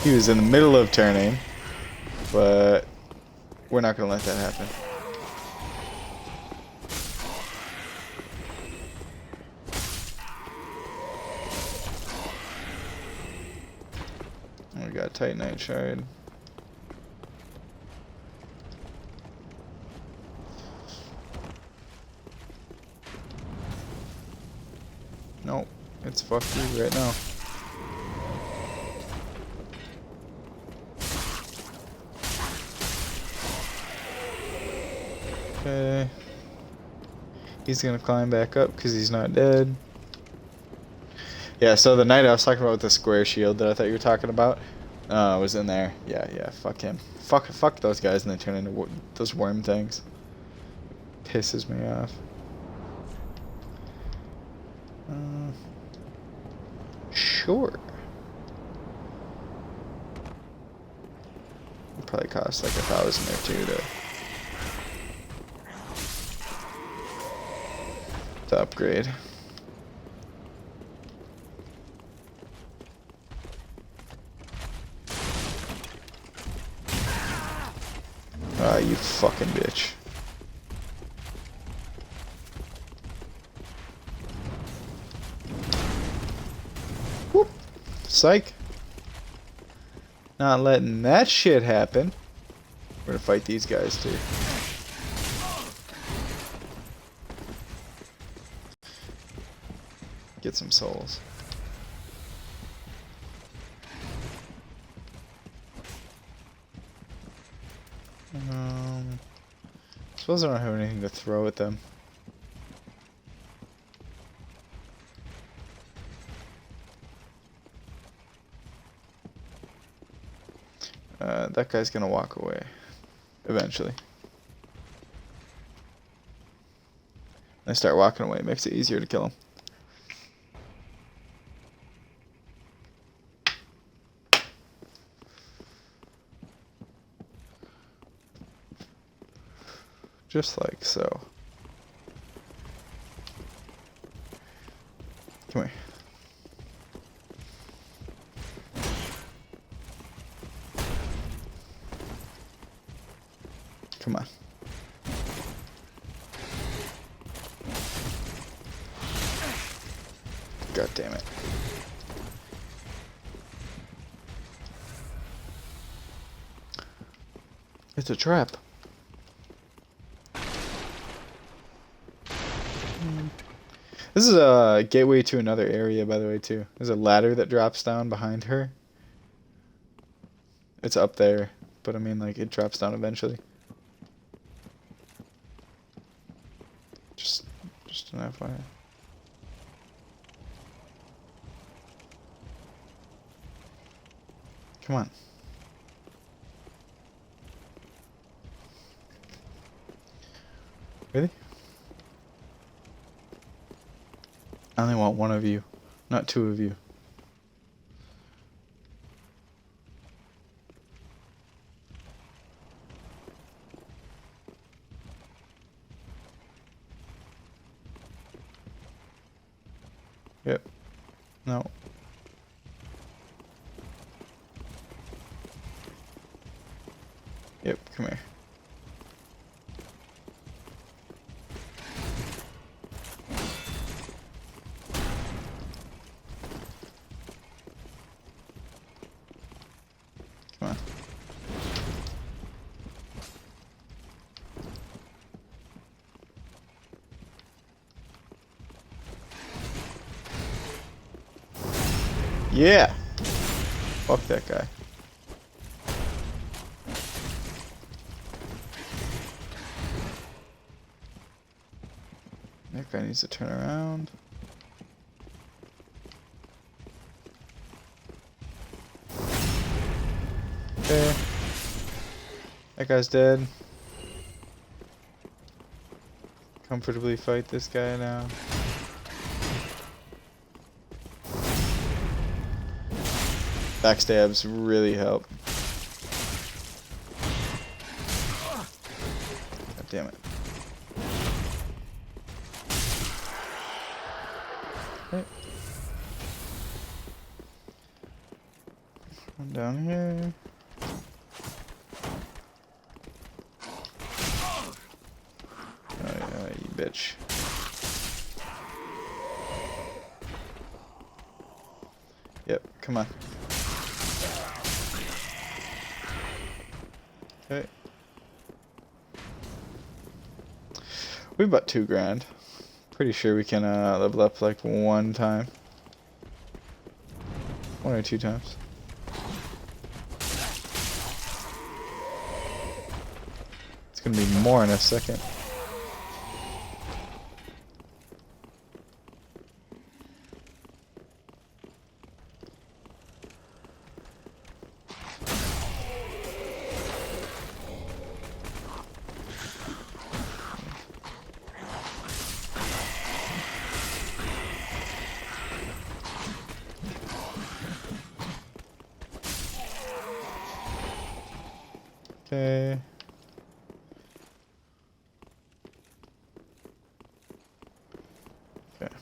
Speaker 1: He was in the middle of turning, but we're not gonna let that happen. We got a Titanite shard. Nope, it's fuck you right now. Okay. He's gonna climb back up because he's not dead. Yeah, so the knight I was talking about with the square shield that I thought you were talking about was in there. Yeah, fuck him. Fuck those guys and they turn into those worm things. Pisses me off. Sure. It probably costs like 1,000 or 2 to upgrade. Ah, you fucking bitch. Whoop. Psych. Not letting that shit happen. We're gonna fight these guys too. Get some souls. Suppose I don't have anything to throw at them. That guy's gonna walk away eventually. I start walking away, it makes it easier to kill him. Just like so. Come here. Come on. God damn it. It's a trap. This is a gateway to another area, by the way, too. There's a ladder that drops down behind her. It's up there, but I mean, like, it drops down eventually. Just an FYI. Come on. Really? I only want one of you, not 2 of you. Yep. No. Yep, come here. Come on. Yeah! Fuck that guy. That guy needs to turn around. Okay. That guy's dead. Comfortably fight this guy now. Backstabs really help. God damn it. Okay. Run down here. Oh yeah, you bitch. Yep, come on. Okay. We bought 2 grand. Pretty sure we can level up like 1 time. 1 or 2 times. It's gonna be more in a second. Okay. Okay.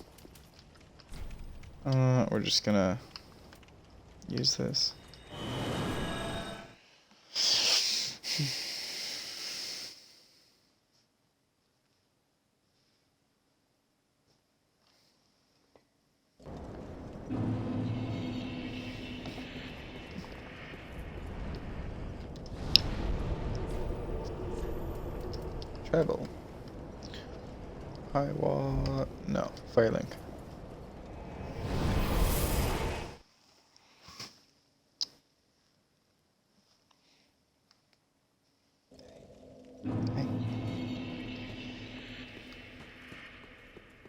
Speaker 1: We're just gonna use this. Travel. High wall. No. Firelink.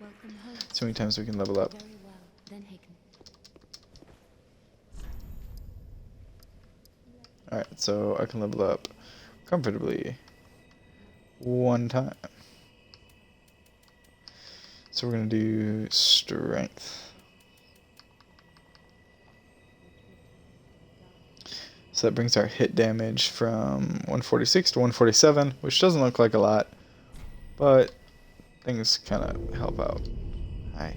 Speaker 4: Welcome home.
Speaker 1: So many times we can level up.
Speaker 4: Very well. Then Haken.
Speaker 1: Alright, so I can level up comfortably 1 time. So we're gonna do strength. So that brings our hit damage from 146 to 147, which doesn't look like a lot, but things kind of help out. Hi.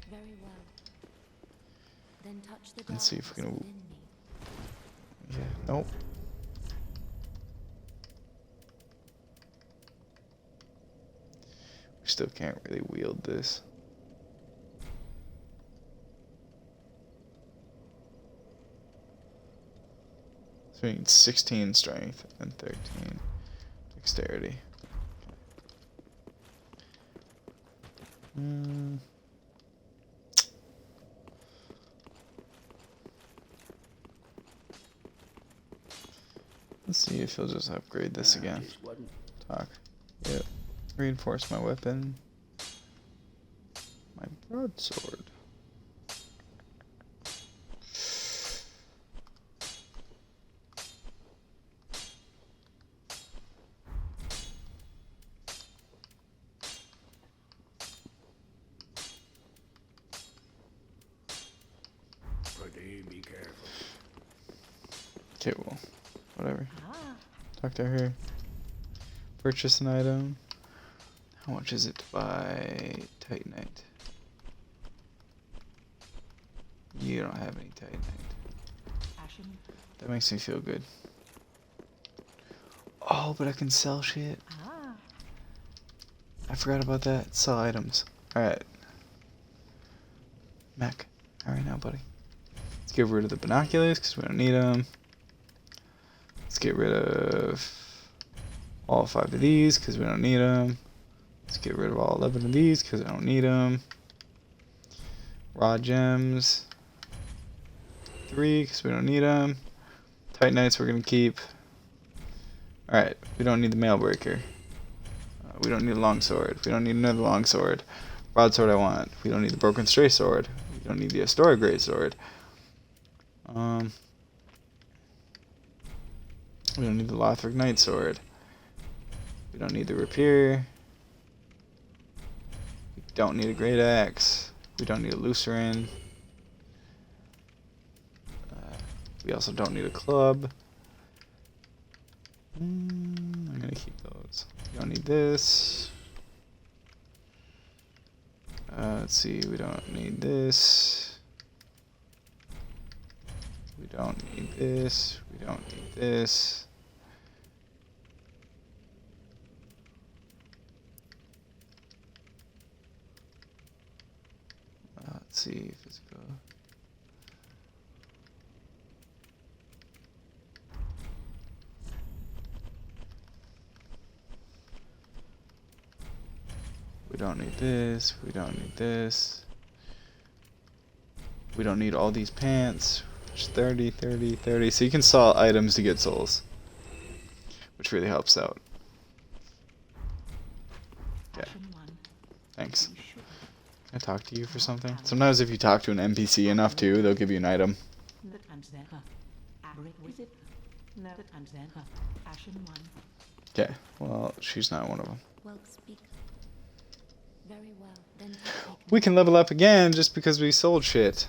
Speaker 4: Very well. Then touch the
Speaker 1: Let's see if we
Speaker 4: darkness
Speaker 1: can.
Speaker 4: within me.
Speaker 1: Yeah, nope. We still can't really wield this. So we need 16 strength and 13 dexterity. Let's see if he'll just upgrade this again.
Speaker 5: This wasn't
Speaker 1: Talk. Yep. Reinforce my weapon. My broadsword.
Speaker 5: pretty. Be careful.
Speaker 1: Okay, well, whatever.
Speaker 2: Ah,
Speaker 1: Talk to her. Purchase an item. How much is it to buy Titanite? You don't have any Titanite.
Speaker 2: Ashen,
Speaker 1: That makes me feel good. Oh, but I can sell shit. I forgot about that. Sell items. Alright. Mac. Alright now, buddy. Let's get rid of the binoculars because we don't need them. Let's get rid of all 5 of these because we don't need them. Let's get rid of all 11 of these because I don't need them. Raw gems. 3 because we don't need them. Titanites we're going to keep. Alright, we don't need the mail breaker. We don't need a longsword. We don't need another longsword. Broadsword I want. We don't need the broken stray sword. We don't need the Astora great sword. We don't need the Lothric Knight Sword. We don't need the Rapier. We don't need a Great Axe. We don't need a Lucerin. We also don't need a club. I'm gonna keep those. We don't need this. Let's see, we don't need this. We don't need this. We don't need this. Let's see, physical. We don't need this. We don't need this. We don't need all these pants. Which 30, 30, 30. So you can sell items to get souls, which really helps out. Yeah. Thanks. Can I talk to you for something? Sometimes if you talk to an NPC enough too, they'll give you an item. Okay, well, she's not one of them.
Speaker 4: Well, speak. Very well. Then
Speaker 1: We can level up again just because we sold shit.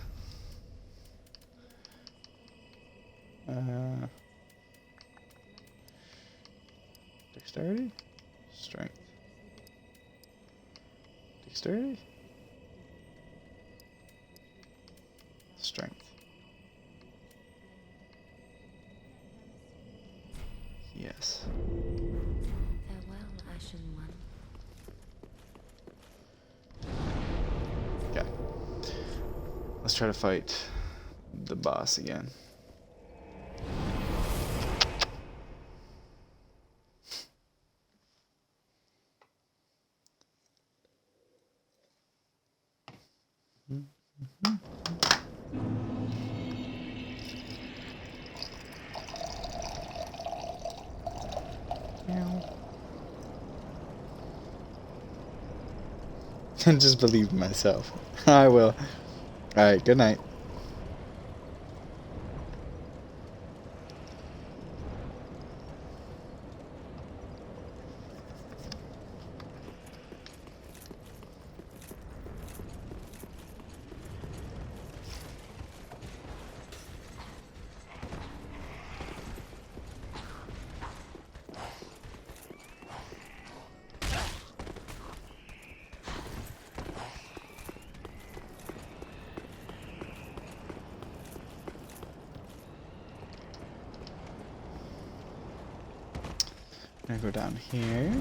Speaker 1: Dexterity? Strength. Dexterity? Strength. Yes.
Speaker 4: farewell, Ashen One.
Speaker 1: Okay. Let's try to fight the boss again. Just believe in myself. I will. Alright, good night. I'm gonna go down here.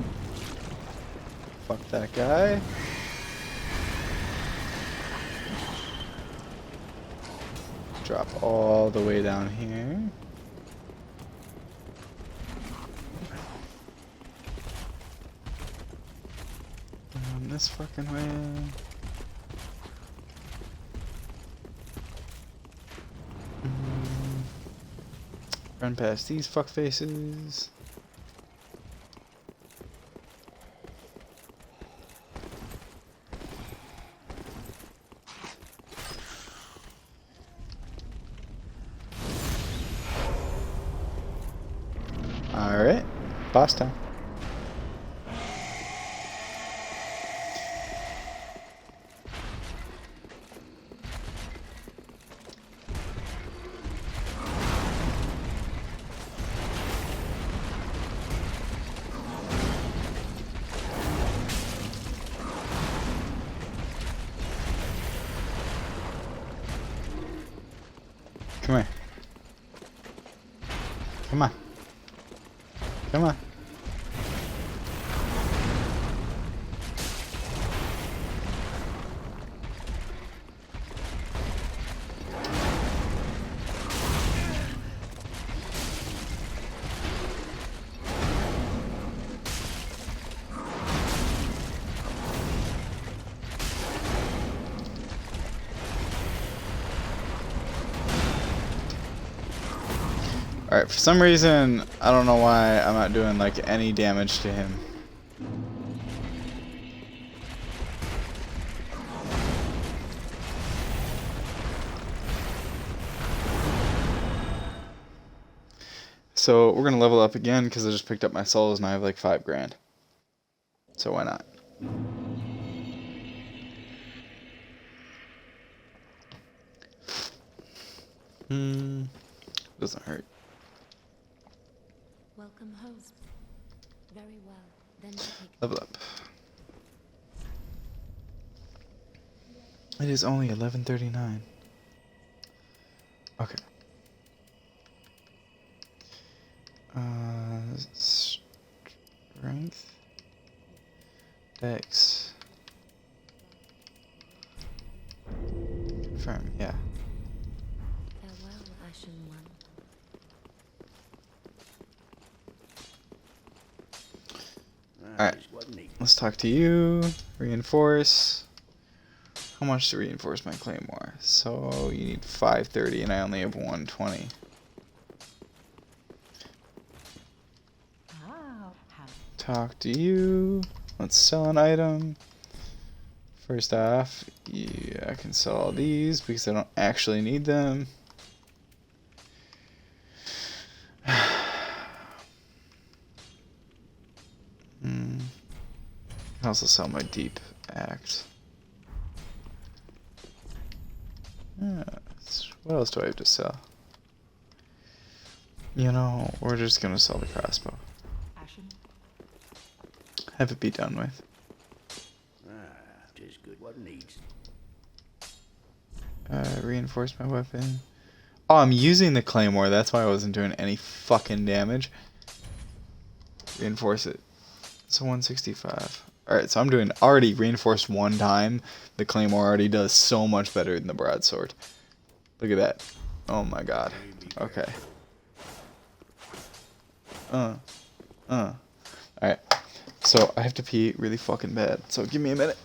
Speaker 1: Fuck that guy. Drop all the way down here. Down this fucking way. Run past these fuck faces. Alright, boss time. Come here. Come on. Come on. Alright, for some reason, I don't know why I'm not doing like any damage to him. So we're gonna level up again because I just picked up my souls and I have like 5 grand. So why not? Doesn't hurt.
Speaker 4: Welcome home. Very well. Then take
Speaker 1: Level up. It is only 11:39. Okay. Strength. Dex. Confirm, yeah.
Speaker 4: farewell, Ashen One.
Speaker 1: Alright. Let's talk to you. Reinforce. How much to reinforce my claymore? So you need 530 and I only have 120. Talk to you. Let's sell an item. First off, yeah, I can sell all these because I don't actually need them. I can also sell my deep axe. What else do I have to sell? You know, we're just gonna sell the crossbow. Have it be done with.
Speaker 5: Tis good what needs.
Speaker 1: Reinforce my weapon. Oh, I'm using the claymore. That's why I wasn't doing any fucking damage. Reinforce it. It's a 165. Alright, so I'm doing already reinforced 1 time. The claymore already does so much better than the broadsword. Look at that. Oh my god. Okay. Alright. So I have to pee really fucking bad. So give me a minute.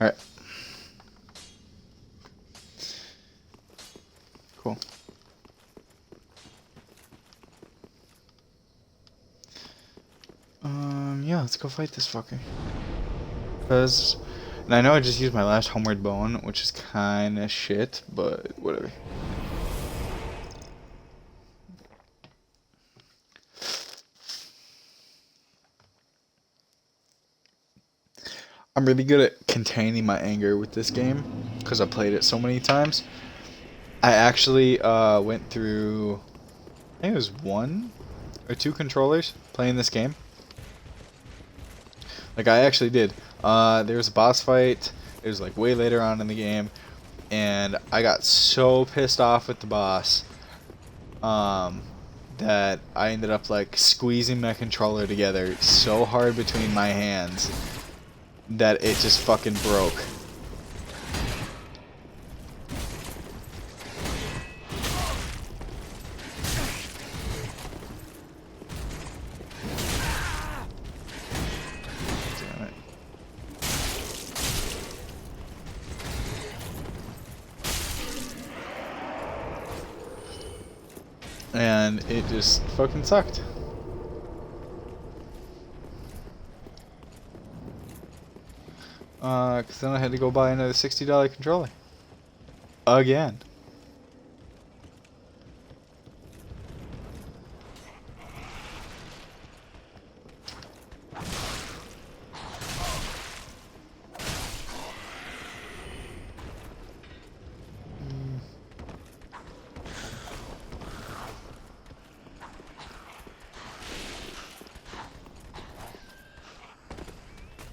Speaker 1: Alright. Cool. Yeah, let's go fight this fucker. And I know I just used my last homeward bone, which is kinda shit, but whatever. I'm really good at containing my anger with this game because I played it so many times. I actually went through, I think it was 1 or 2 controllers playing this game. Like I actually did. There was a boss fight. It was like way later on in the game, and I got so pissed off with the boss that I ended up like squeezing my controller together so hard between my hands that it just fucking broke. Damn it. And it just fucking sucked. Cause then I had to go buy another $60 controller. Again.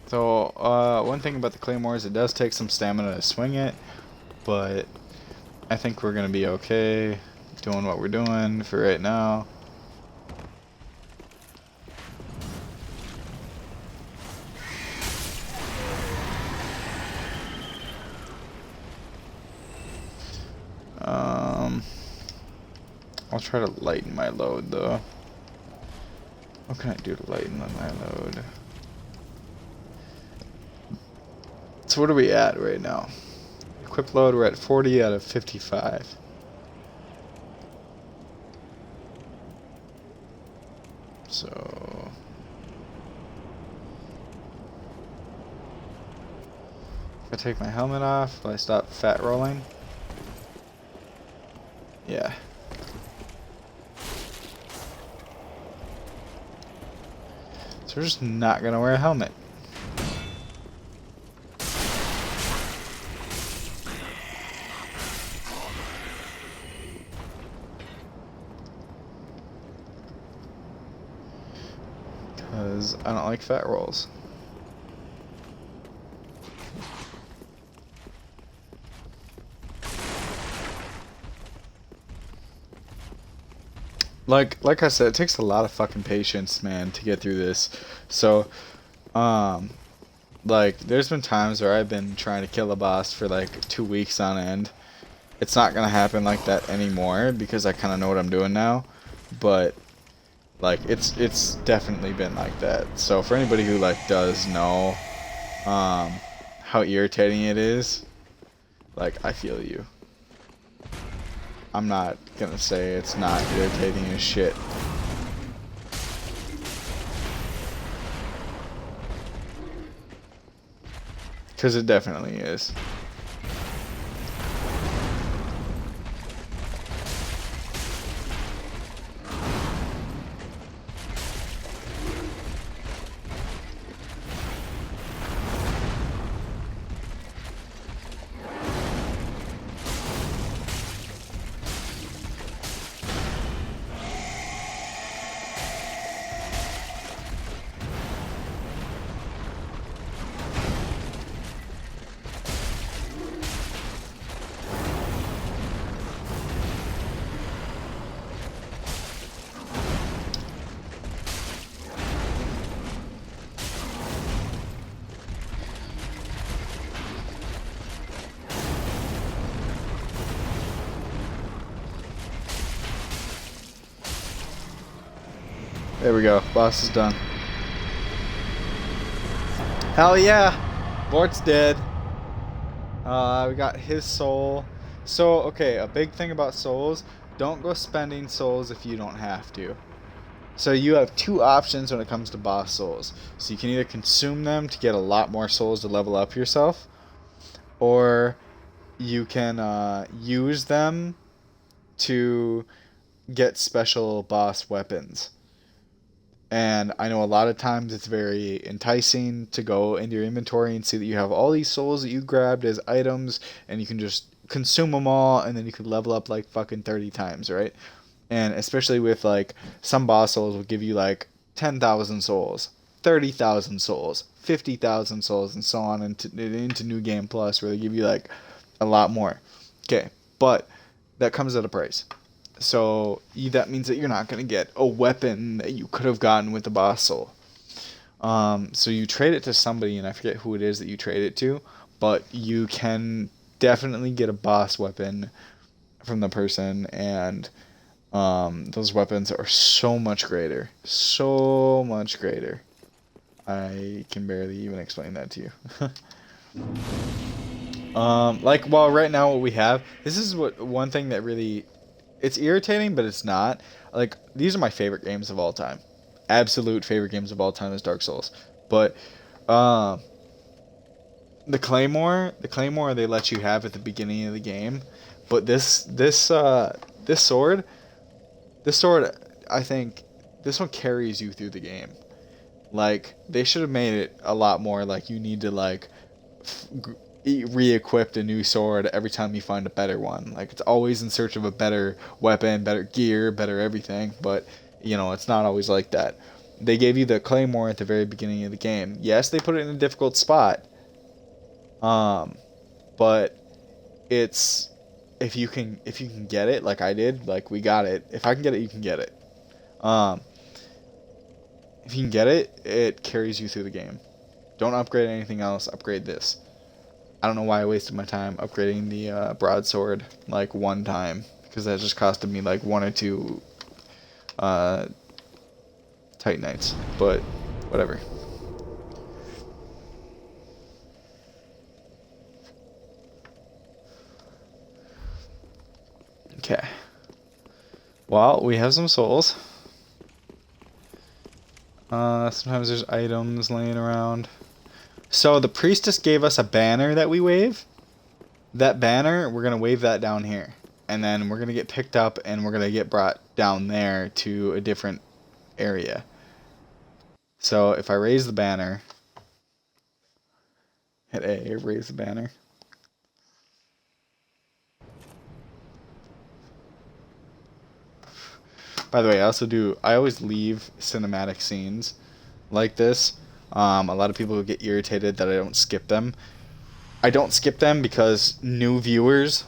Speaker 1: So, one thing about the Claymore is it does take some stamina to swing it, but I think we're gonna be okay doing what we're doing for right now. I'll try to lighten my load though. What can I do to lighten my load? So what are we at right now? Equip load, we're at 40 out of 55. So if I take my helmet off, will I stop fat rolling? Yeah. So we're just not gonna wear a helmet. Because I don't like fat rolls. Like I said, it takes a lot of fucking patience, man, to get through this. So, like, there's been times where I've been trying to kill a boss for like 2 weeks on end. It's not gonna happen like that anymore because I kind of know what I'm doing now. But like, it's definitely been like that. So for anybody who like does know, how irritating it is, like, I feel you. I'm not gonna say it's not irritating as shit. Because it definitely is. There we go. Boss is done. Hell yeah! Vort's dead. We got his soul. So, okay, a big thing about souls, don't go spending souls if you don't have to. So you have two options when it comes to boss souls. So you can either consume them to get a lot more souls to level up yourself, or you can use them to get special boss weapons. And I know a lot of times it's very enticing to go into your inventory and see that you have all these souls that you grabbed as items, and you can just consume them all, and then you can level up like fucking 30 times, right? And especially with like some boss souls will give you like 10,000 souls, 30,000 souls, 50,000 souls, and so on into New Game Plus, where they give you like a lot more. Okay, but that comes at a price. So that means that you're not going to get a weapon that you could have gotten with the boss soul. So you trade it to somebody, and I forget who it is that you trade it to, but you can definitely get a boss weapon from the person, and those weapons are so much greater. So much greater. I can barely even explain that to you. Like, well, right now what we have, this is one thing that really It's irritating, but it's not. Like, these are my favorite games of all time. Absolute favorite games of all time is Dark Souls. But uh, the Claymore they let you have at the beginning of the game. But this sword, I think this one carries you through the game. Like, they should have made it a lot more like you need to like re-equip a new sword every time you find a better one. Like, it's always in search of a better weapon, better gear, better everything, but it's not always like that. They gave you the Claymore at the very beginning of the game. Yes, they put it in a difficult spot. But it's if you can get it like I did, like we got it. If I can get it, you can get it. Um if you can get it, it carries you through the game. Don't upgrade anything else, upgrade this. I don't know why I wasted my time upgrading the broadsword like one time, because that just costed me like one or two Titanites, but whatever. Okay. Well, we have some souls. Sometimes there's items laying around. So the priestess gave us a banner that we wave. That banner, we're going to wave that down here. And then we're going to get picked up and we're going to get brought down there to a different area. So if I raise the banner, hit A, raise the banner. By the way, I always leave cinematic scenes like this. A lot of people get irritated that I don't skip them. I don't skip them because new viewers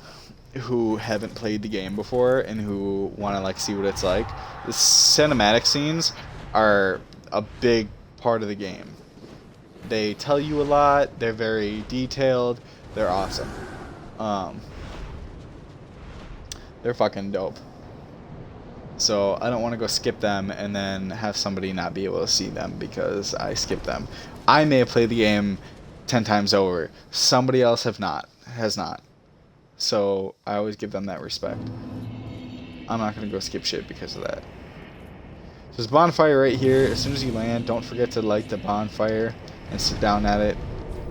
Speaker 1: who haven't played the game before and who want to like see what it's like, the cinematic scenes are a big part of the game. They tell you a lot. They're very detailed. They're awesome. They're fucking dope. So I don't want to go skip them and then have somebody not be able to see them because I skipped them. I may have played the game 10 times over. Somebody else has not. So I always give them that respect. I'm not going to go skip shit because of that. So there's a bonfire right here. As soon as you land, don't forget to light the bonfire and sit down at it.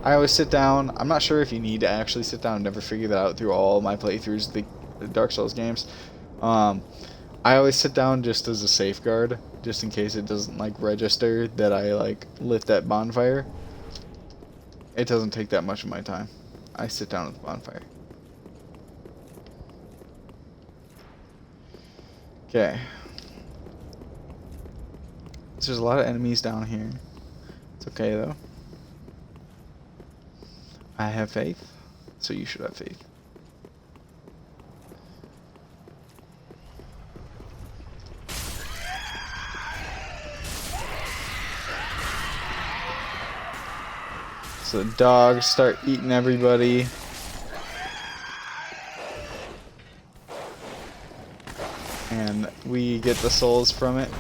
Speaker 1: I always sit down. I'm not sure if you need to actually sit down. I've never figured that out through all my playthroughs of the Dark Souls games. I always sit down just as a safeguard, just in case it doesn't like register that I like lit that bonfire. It doesn't take that much of my time. I sit down at the bonfire. Okay. So there's a lot of enemies down here. It's okay though. I have faith, so you should have faith. So the dogs start eating everybody. And we get the souls from it.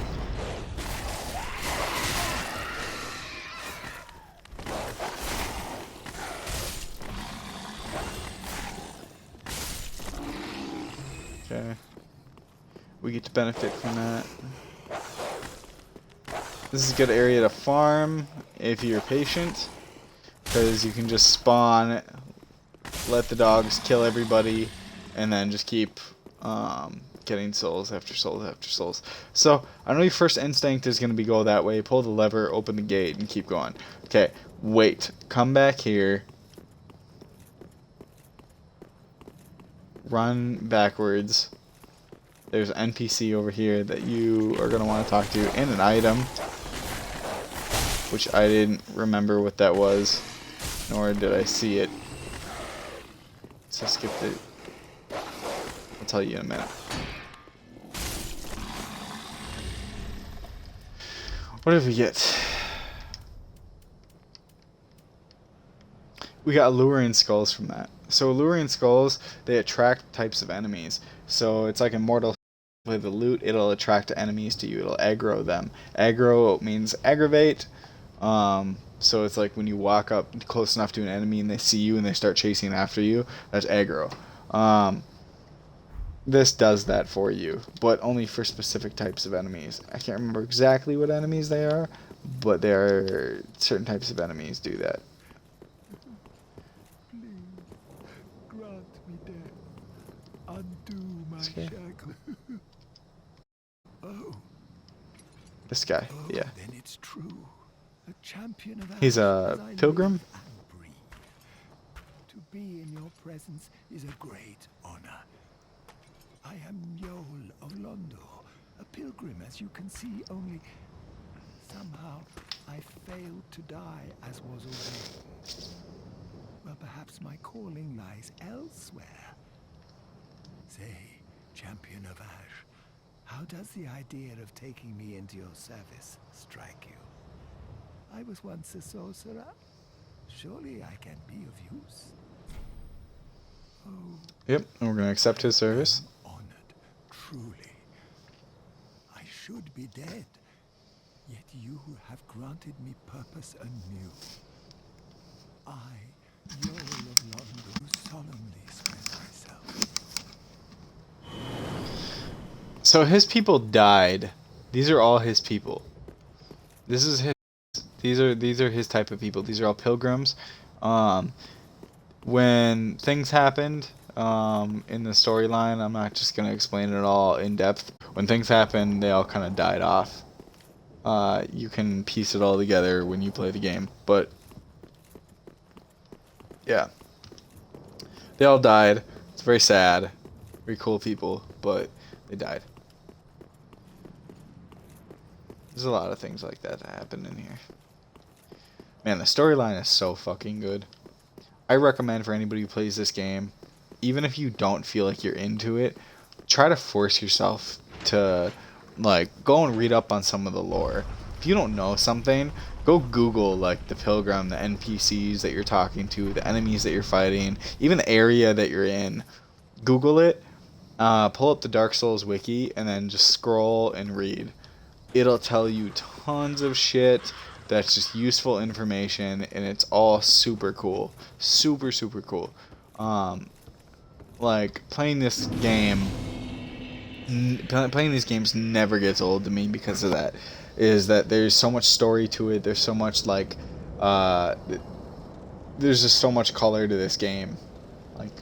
Speaker 1: Okay. We get to benefit from that. This is a good area to farm if you're patient, because you can just spawn, let the dogs kill everybody, and then just keep getting souls after souls after souls. So I know your first instinct is going to be go that way, pull the lever, open the gate, and keep going. Okay, wait, come back here, run backwards. There's an NPC over here that you are going to want to talk to, and an item, which I didn't remember what that was, nor did I see it. So I skipped it. I'll tell you in a minute. What did we get? We got Alluring Skulls from that. So Alluring Skulls, they attract types of enemies. So it's like Immortal. With the loot, it'll attract enemies to you. It'll aggro them. Aggro means aggravate. So it's like when you walk up close enough to an enemy and they see you and they start chasing after you. That's aggro. this does that for you, but only for specific types of enemies. I can't remember exactly what enemies they are, but there are certain types of enemies do that.
Speaker 6: Grant me death. Undo my
Speaker 1: Okay.
Speaker 6: shackle. Oh,
Speaker 1: This guy, yeah.
Speaker 6: then it's true. A champion of
Speaker 1: He's
Speaker 6: Ash
Speaker 1: a
Speaker 6: as I
Speaker 1: pilgrim?
Speaker 6: live and breathe. To be in your presence is a great honor. I am Yol of Londo, a pilgrim, as you can see, only somehow I failed to die as was ordained. Well, perhaps my calling lies elsewhere. Say, champion of Ash, how does the idea of taking me into your service strike you? I was once a sorcerer. Surely I can be of use. Oh,
Speaker 1: Yep, and we're going to accept his service.
Speaker 6: honored, truly. I should be dead, yet you have granted me purpose anew. I, Yol of Londo, solemnly swear myself.
Speaker 1: So his people died. These are all his people. This is his. These are his type of people. These are all pilgrims. When things happened in the storyline, I'm not just gonna explain it all in depth. When things happened, they all kind of died off. You can piece it all together when you play the game, but yeah, they all died. It's very sad. Very cool people, but they died. There's a lot of things like that happen in here. Man, the storyline is so fucking good. I recommend for anybody who plays this game, even if you don't feel like you're into it, try to force yourself to, like, go and read up on some of the lore. If you don't know something, go Google, like, the Pilgrim, the NPCs that you're talking to, the enemies that you're fighting, even the area that you're in. Google it, pull up the Dark Souls wiki, and then just scroll and read. It'll tell you tons of shit that's just useful information, and it's all super cool. Super, super cool. Like, playing this game, playing these games never gets old to me because of that. Is that there's so much story to it, there's so much, like, there's just so much color to this game. Like,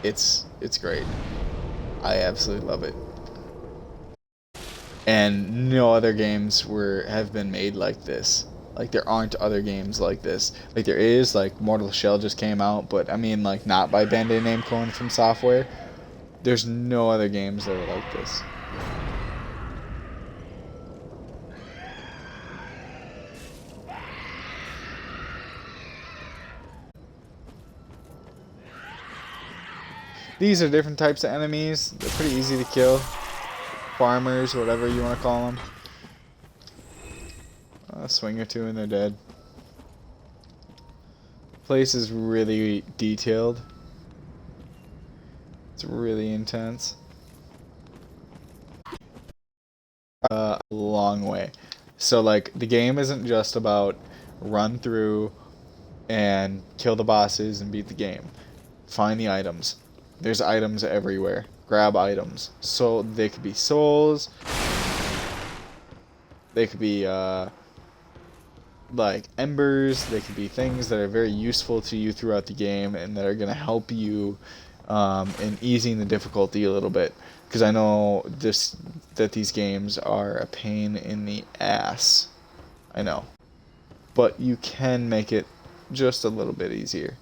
Speaker 1: it's great. I absolutely love it. And no other games have been made like this. Like, there aren't other games like this. Like, there is, like, Mortal Shell just came out, but I mean, like, not by Bandai Namco and From Software. There's no other games that are like this. These are different types of enemies. They're pretty easy to kill. Farmers, whatever you want to call them. A swing or two and they're dead. Place is really detailed. It's really intense. A long way. So, like, the game isn't just about run through and kill the bosses and beat the game. Find the items. There's items everywhere. Grab items. So they could be souls. They could be like embers. They could be things that are very useful to you throughout the game and that are going to help you in easing the difficulty a little bit. Because I know that these games are a pain in the ass. I know. But you can make it just a little bit easier.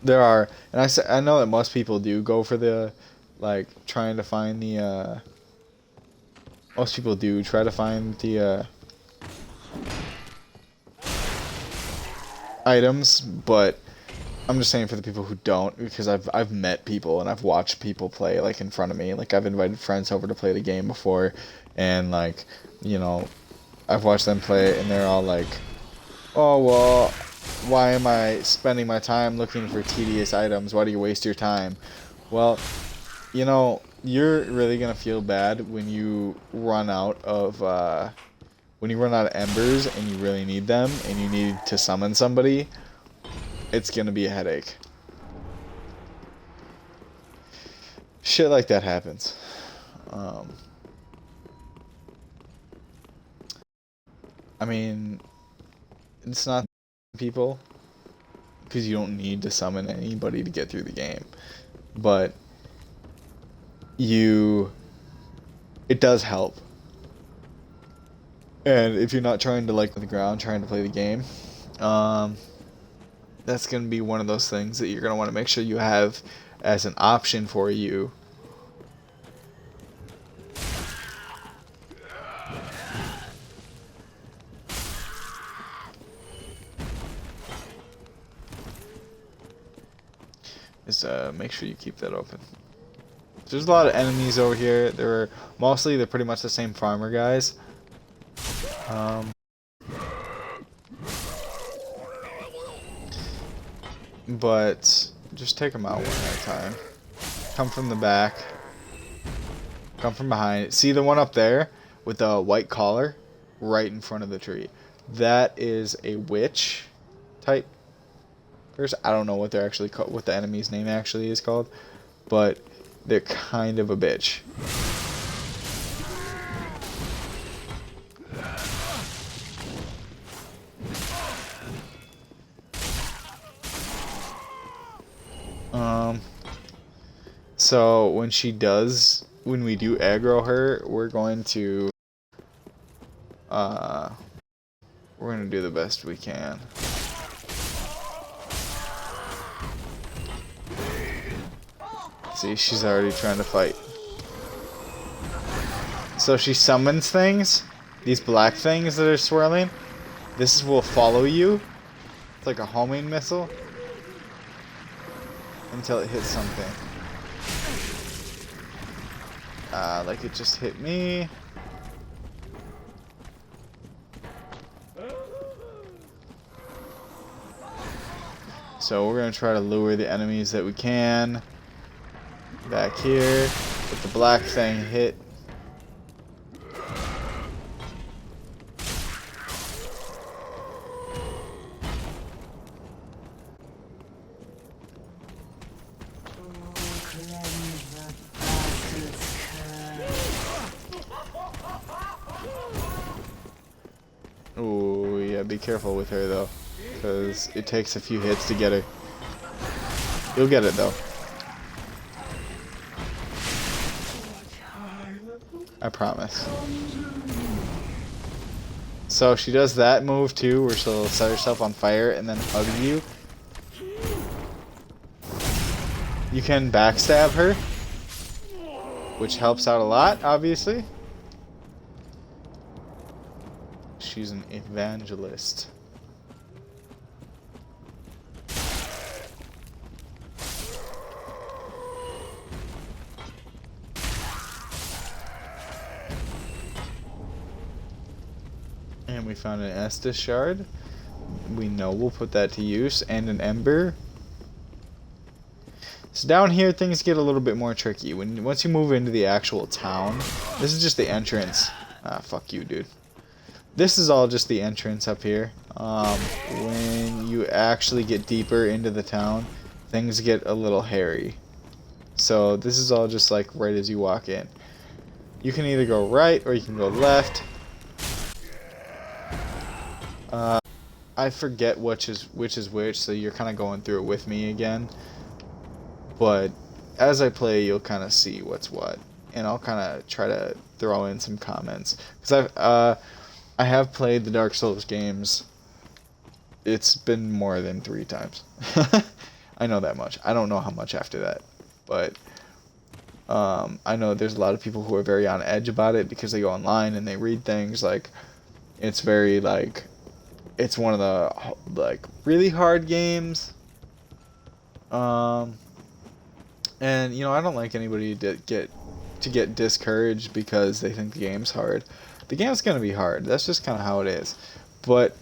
Speaker 1: There are, and I know that most people do go for the, like, trying to find the, most people do try to find the, items, but I'm just saying for the people who don't, because I've met people and I've watched people play, like, in front of me. Like, I've invited friends over to play the game before, and, like, you know, I've watched them play it, and they're all like, oh, well, why am I spending my time looking for tedious items? Why do you waste your time? Well, you know, you're really gonna feel bad when you run out of embers and you really need them and you need to summon somebody. It's gonna be a headache. shit like that happens. I mean, it's not people, because you don't need to summon anybody to get through the game, but it does help. And if you're not trying to like the ground, trying to play the game, that's gonna be one of those things that you're gonna want to make sure you have as an option for you. Is make sure you keep that open. There's a lot of enemies over here. They're pretty much the same farmer guys. But just take them out one at a time. Come from the back. Come from behind. See the one up there with the white collar right in front of the tree? That is a witch type person. I don't know what they're actually called, what the enemy's name actually is called, but they're kind of a bitch. So when we do aggro her, we're going to do the best we can. See, she's already trying to fight. So she summons things, these black things that are swirling. This will follow you. It's like a homing missile until it hits something. Like it just hit me. So we're gonna try to lure the enemies that we can. Back here, with the black thing hit. Oh yeah, be careful with her though, because it takes a few hits to get her. You'll get it though. I promise. So she does that move too, where she'll set herself on fire and then hug you. You can backstab her, which helps out a lot, obviously. She's an evangelist. And we found an Estus shard. We know we'll put that to use, and an ember. So down here things get a little bit more tricky. Once you move into the actual town, this is just the entrance. Ah, fuck you, dude. This is all just the entrance up here. When you actually get deeper into the town, things get a little hairy. So this is all just like right as you walk in. You can either go right or you can go left. I forget which is which, so you're kind of going through it with me again. But as I play, you'll kind of see what's what, and I'll kind of try to throw in some comments, because I have played the Dark Souls games. It's been more than 3 times. I know that much. I don't know how much after that, but I know there's a lot of people who are very on edge about it because they go online and they read things like it's very like it's one of the like really hard games. And you know, I don't like anybody to get discouraged because they think the game's hard. The game's gonna be hard. That's just kind of how it is. But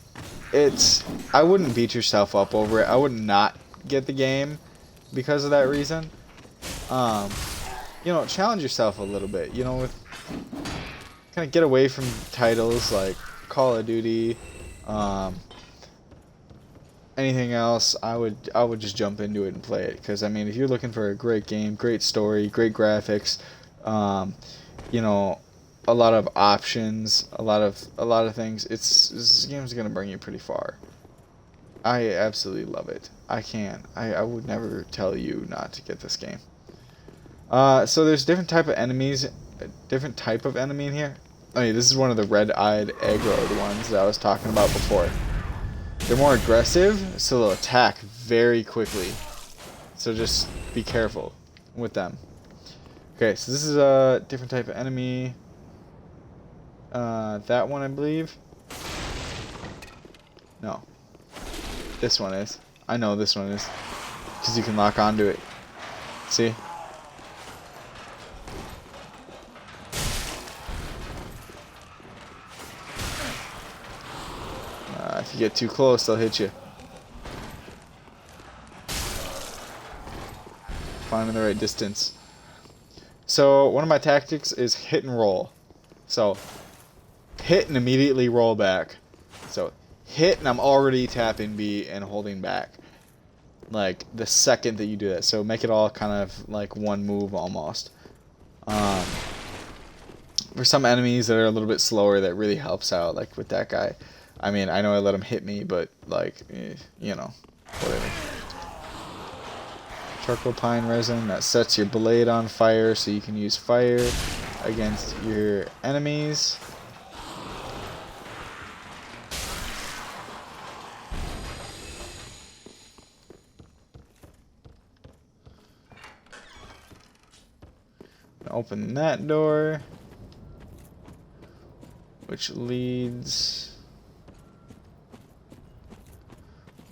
Speaker 1: I wouldn't beat yourself up over it. I would not get the game because of that reason. You know, challenge yourself a little bit. You know, with kind of get away from titles like Call of Duty, and anything else, I would just jump into it and play it. Because I mean, if you're looking for a great game, great story, great graphics, you know, a lot of options, a lot of things, this game's gonna bring you pretty far. I absolutely love it. I would never tell you not to get this game. So there's different type of enemies, different type of enemy in here. I mean, this is one of the red-eyed aggroed ones that I was talking about before. They're more aggressive, so they'll attack very quickly. So just be careful with them. Okay, so this is a different type of enemy. That one, I believe. No. This one is. I know this one is. Because you can lock onto it. See? If you get too close, they'll hit you. Finding the right distance. So, one of my tactics is hit and roll. So, hit and immediately roll back. So, hit and I'm already tapping B and holding back. Like, the second that you do that. So, make it all kind of like one move almost. For some enemies that are a little bit slower, that really helps out. Like with that guy. I mean, I know I let him hit me, but like, you know, whatever. Charcoal pine resin, that sets your blade on fire so you can use fire against your enemies. Open that door, which leads...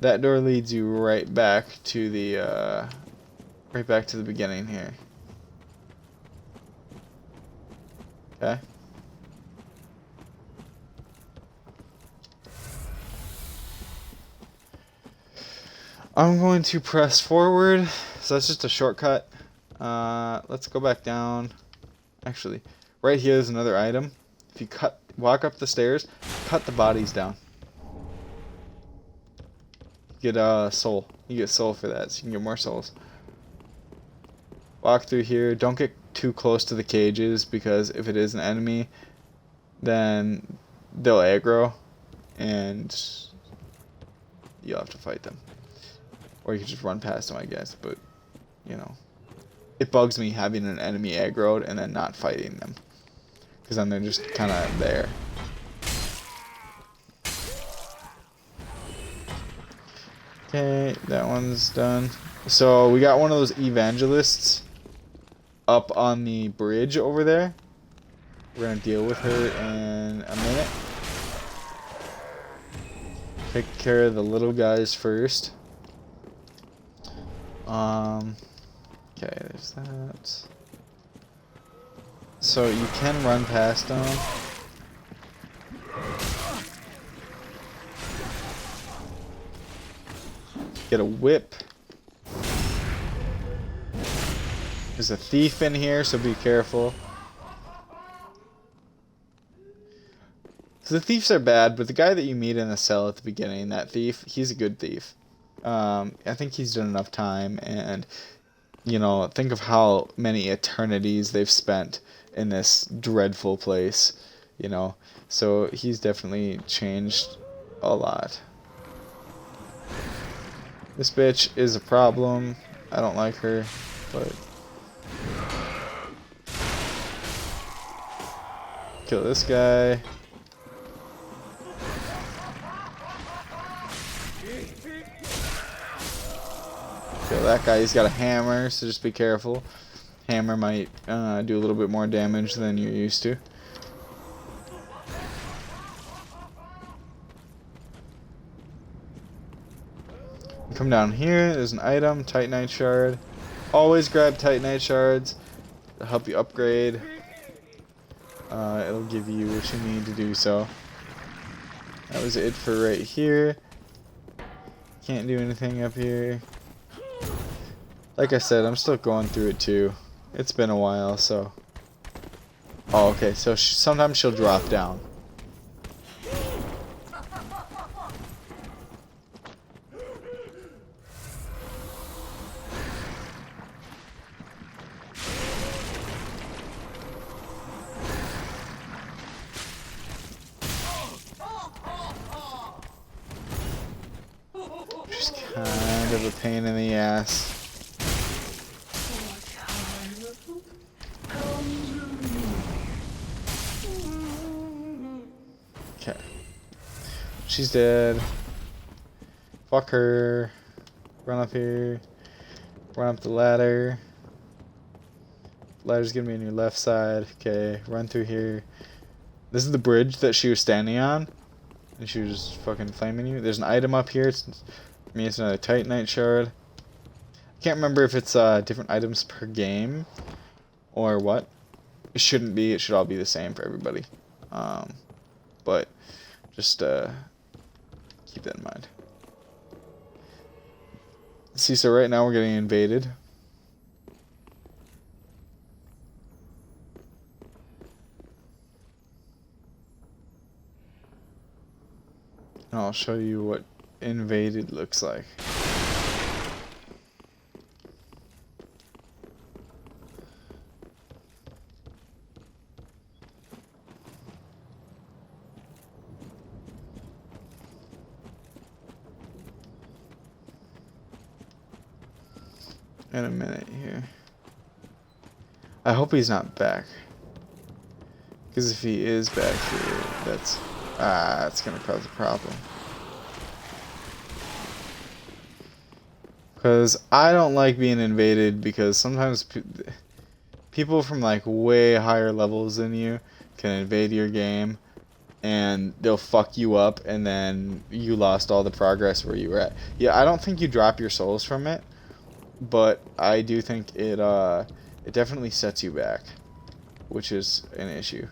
Speaker 1: That door leads you right back to the beginning here. Okay. I'm going to press forward, so that's just a shortcut. Let's go back down. Actually, right here is another item. If you walk up the stairs, cut the bodies down. Get soul. You get soul for that, so you can get more souls. Walk through here. Don't get too close to the cages, because if it is an enemy, then they'll aggro, and you'll have to fight them. Or you can just run past them, I guess. But, you know, it bugs me having an enemy aggroed and then not fighting them, because then they're just kind of there. Okay, that one's done. So we got one of those evangelists up on the bridge over there. We're gonna deal with her in a minute. Take care of the little guys first. Okay, there's that. So you can run past them. Get a whip. There's a thief in here, so be careful. So the thieves are bad, but the guy that you meet in the cell at the beginning, that thief, he's a good thief. I think he's done enough time, and, you know, think of how many eternities they've spent in this dreadful place, you know. So he's definitely changed a lot. This bitch is a problem. I don't like her, but... Kill this guy. Kill that guy. He's got a hammer, so just be careful. Hammer might do a little bit more damage than you're used to. Come down here, there's an item, Titanite Shard. Always grab Titanite Shards to help you upgrade. It'll give you what you need to do so. That was it for right here. Can't do anything up here. Like I said, I'm still going through it too. It's been a while, so... Oh, okay, so sometimes she'll drop down. of a pain in the ass. Okay. She's dead. Fuck her. Run up here. Run up the ladder. Ladder's gonna be on your left side. Okay, run through here. This is the bridge that she was standing on. And she was fucking flaming you. There's an item up here. It's another Titanite shard. I can't remember if it's different items per game or what. It shouldn't be. It should all be the same for everybody. But just keep that in mind. See, so right now we're getting invaded. And I'll show you what invaded looks like. In a minute here. I hope he's not back. Because if he is back here, that's gonna cause a problem. Because I don't like being invaded because sometimes people from like way higher levels than you can invade your game and they'll fuck you up and then you lost all the progress where you were at. Yeah, I don't think you drop your souls from it, but I do think it definitely sets you back, which is an issue.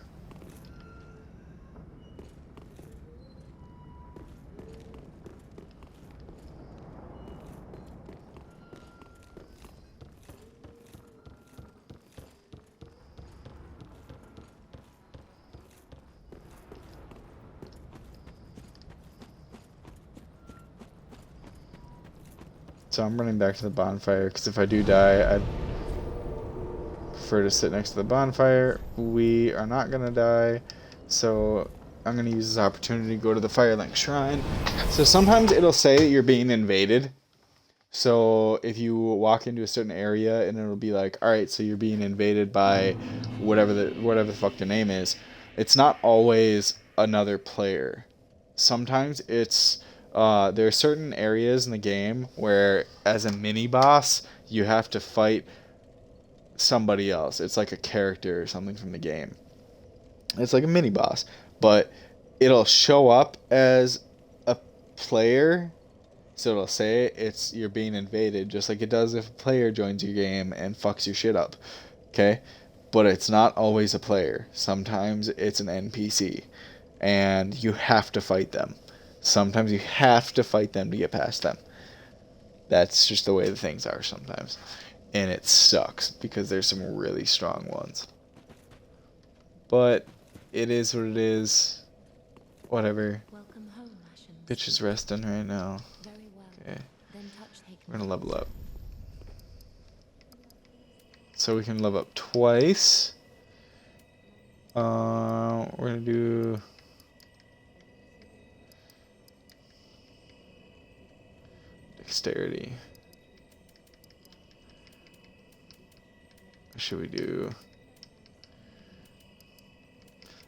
Speaker 1: So I'm running back to the bonfire, because if I do die, I'd prefer to sit next to the bonfire. We are not going to die, so I'm going to use this opportunity to go to the Firelink Shrine. So sometimes it'll say that you're being invaded. So if you walk into a certain area, and it'll be like, alright, so you're being invaded by whatever the fuck the name is. It's not always another player. Sometimes it's... there are certain areas in the game where, as a mini-boss, you have to fight somebody else. It's like a character or something from the game. It's like a mini-boss. But it'll show up as a player, so it'll say you're being invaded, just like it does if a player joins your game and fucks your shit up. Okay? But it's not always a player. Sometimes it's an NPC. And you have to fight them. Sometimes you have to fight them to get past them. That's just the way the things are sometimes. And it sucks because there's some really strong ones. But it is what it is. Whatever.
Speaker 4: Welcome home, Ashen.
Speaker 1: Bitch is resting right now.
Speaker 4: Very well.
Speaker 1: Okay.
Speaker 4: Then touch taken.
Speaker 1: We're gonna level up. So we can level up twice. We're gonna do... Dexterity. What should we do?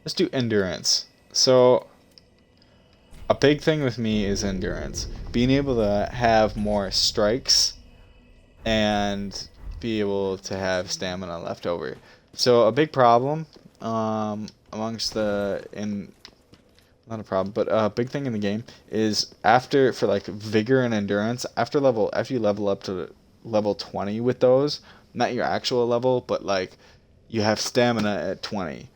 Speaker 1: Let's do endurance. So a big thing with me is endurance. Being able to have more strikes and be able to have stamina left over. So a big problem amongst not a problem, but a big thing in the game is for like vigor and endurance, after you level up to level 20 with those, not your actual level, but like you have stamina at 20.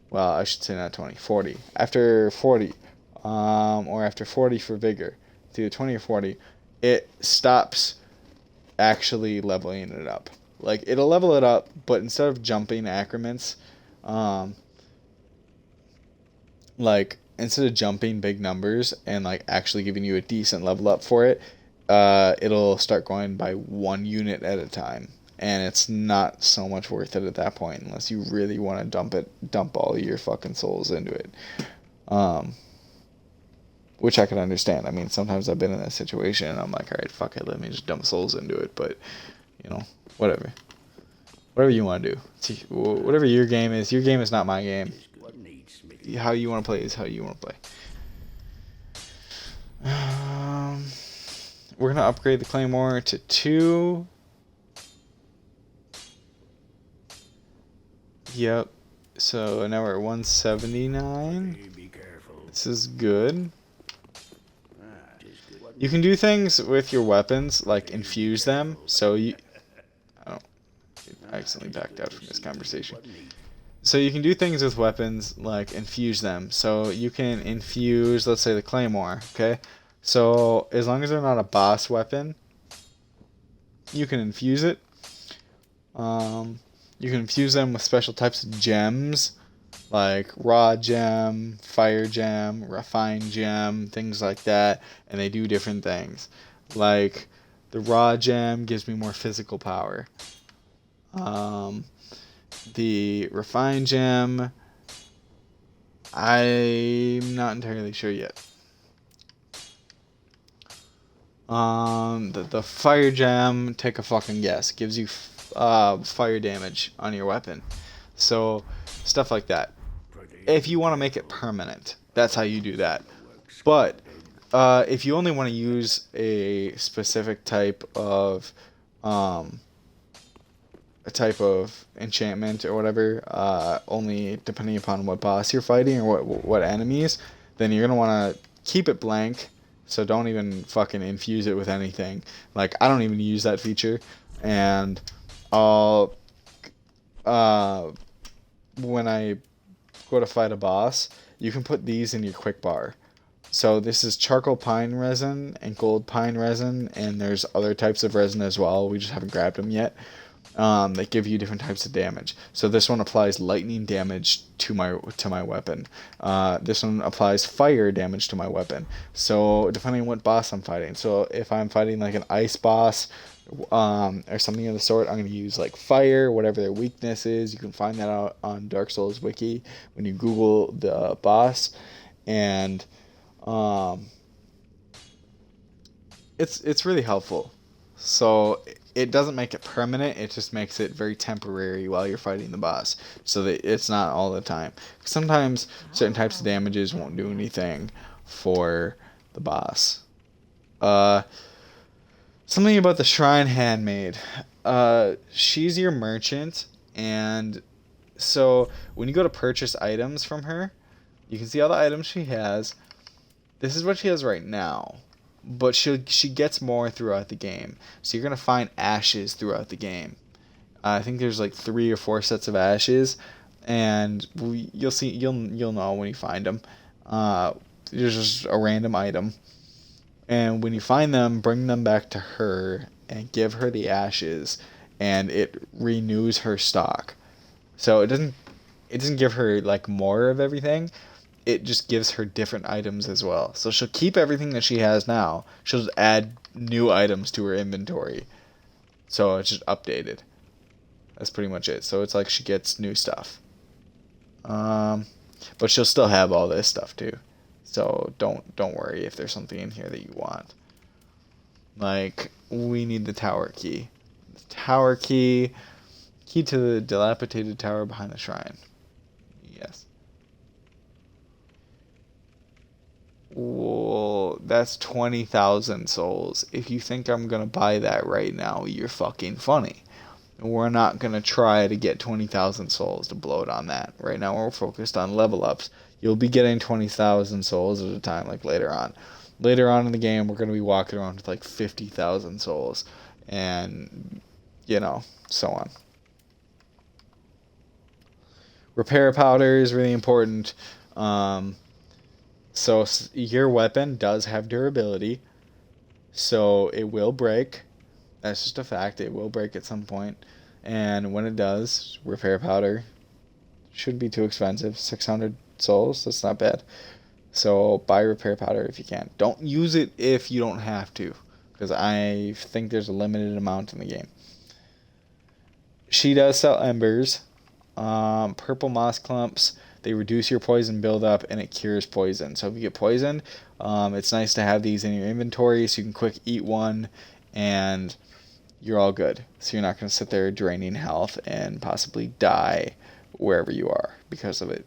Speaker 1: Well, I should say not 20, 40. After 40, or after 40 for vigor, it's either 20 or 40, it stops actually leveling it up. Like, it'll level it up, but instead of jumping accrements, like, instead of jumping big numbers and, like, actually giving you a decent level up for it, it'll start going by 1 unit at a time. And it's not so much worth it at that point unless you really want to dump all your fucking souls into it. which I can understand. I mean, sometimes I've been in that situation and I'm like, all right, fuck it, let me just dump souls into it. But, you know, whatever. Whatever you want to do. See, whatever your game is not my game.
Speaker 5: What needs smithing?
Speaker 1: How you want to play is how you want to play. We're going to upgrade the Claymore to 2. Yep. So now we're at 179.
Speaker 5: Hey, be careful.
Speaker 1: This is good.
Speaker 5: Just good. What
Speaker 1: You can do things with your weapons, like infuse them. So you... Oh. I accidentally backed out from this conversation.
Speaker 5: needs?
Speaker 1: So you can do things with weapons, like infuse them. So you can infuse, let's say, the Claymore, okay? So as long as they're not a boss weapon, you can infuse it. You can infuse them with special types of gems, like raw gem, fire gem, refined gem, things like that, and they do different things. Like the raw gem gives me more physical power. The refined gem, I'm not entirely sure yet. The fire gem, take a fucking guess, gives you fire damage on your weapon. So stuff like that. If you want to make it permanent, that's how you do that. But if you only want to use a specific type of enchantment or whatever, only depending upon what boss you're fighting or what enemies, then you're gonna want to keep it blank. So don't even fucking infuse it with anything. Like, I don't even use that feature, and I'll when I go to fight a boss, you can put these in your quick bar. So this is charcoal pine resin and gold pine resin, and there's other types of resin as well. We just haven't grabbed them yet. That give you different types of damage. So this one applies lightning damage to my weapon. This one applies fire damage to my weapon. So depending on what boss I'm fighting. So if I'm fighting like an ice boss, or something of the sort, I'm going to use like fire, whatever their weakness is. You can find that out on Dark Souls Wiki when you Google the boss, and it's really helpful. So it doesn't make it permanent, it just makes it very temporary while you're fighting the boss, so that it's not all the time. Sometimes certain types of damages won't do anything for the boss. Something about the Shrine Handmaid. She's your merchant, and so when you go to purchase items from her, you can see all the items she has. This is what she has right now, but she gets more throughout the game. So you're gonna find ashes throughout the game. I think there's like 3 or 4 sets of ashes, and you'll know when you find them. There's just a random item, and when you find them, bring them back to her and give her the ashes, and it renews her stock. So it doesn't give her like more of everything. It just gives her different items as well. So she'll keep everything that she has now. She'll just add new items to her inventory. So it's just updated. That's pretty much it. So it's like she gets new stuff. But she'll still have all this stuff too. So don't worry if there's something in here that you want. Like, we need the tower key. The tower key to the dilapidated tower behind the shrine. Yes. Well, that's 20,000 souls. If you think I'm gonna buy that right now, you're fucking funny. We're not gonna try to get 20,000 souls to bloat on that. Right now we're focused on level ups. You'll be getting 20,000 souls at a time, like later on. Later on in the game, we're gonna be walking around with like 50,000 souls, and so on. Repair powder is really important. So your weapon does have durability, so it will break. That's just a fact. It will break at some point. And when it does, repair powder shouldn't be too expensive. 600 souls, that's not bad. So buy repair powder if you can. Don't use it if you don't have to, because I think there's a limited amount in the game. She does sell embers. Purple moss clumps. They reduce your poison buildup, and it cures poison. So if you get poisoned, it's nice to have these in your inventory so you can quick eat one, and you're all good. So you're not going to sit there draining health and possibly die wherever you are because of it.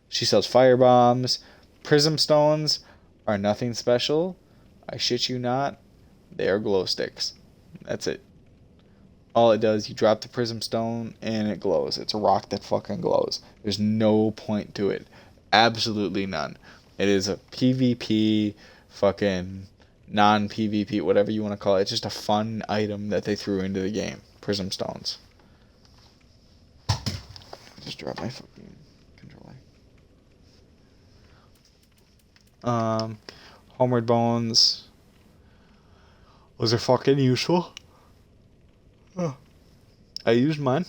Speaker 1: She sells fire bombs. Prism stones are nothing special. I shit you not. They are glow sticks. That's it. All it does, you drop the prism stone and it glows. It's a rock that fucking glows. There's no point to it. Absolutely none. It is a PvP, fucking non-PvP, whatever you want to call it. It's just a fun item that they threw into the game. Prism stones. Just drop my fucking controller. Homeward Bones. Those are fucking useful. Oh. I used mine.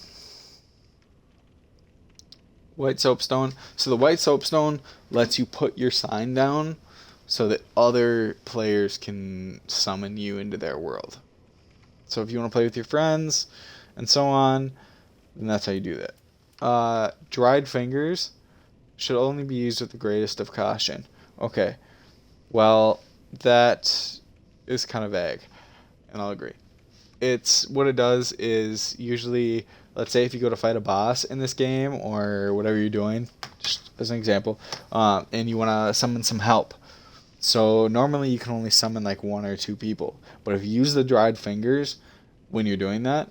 Speaker 1: White Soapstone. So the White Soapstone lets you put your sign down so that other players can summon you into their world. So if you want to play with your friends and so on, then that's how you do that. Dried Fingers should only be used with the greatest of caution. Okay. Well, that is kind of vague, and I'll agree. It's what it does is usually, let's say if you go to fight a boss in this game or whatever you're doing, just as an example, and you want to summon some help. So normally you can only summon like 1 or 2 people, but if you use the Dried Fingers when you're doing that,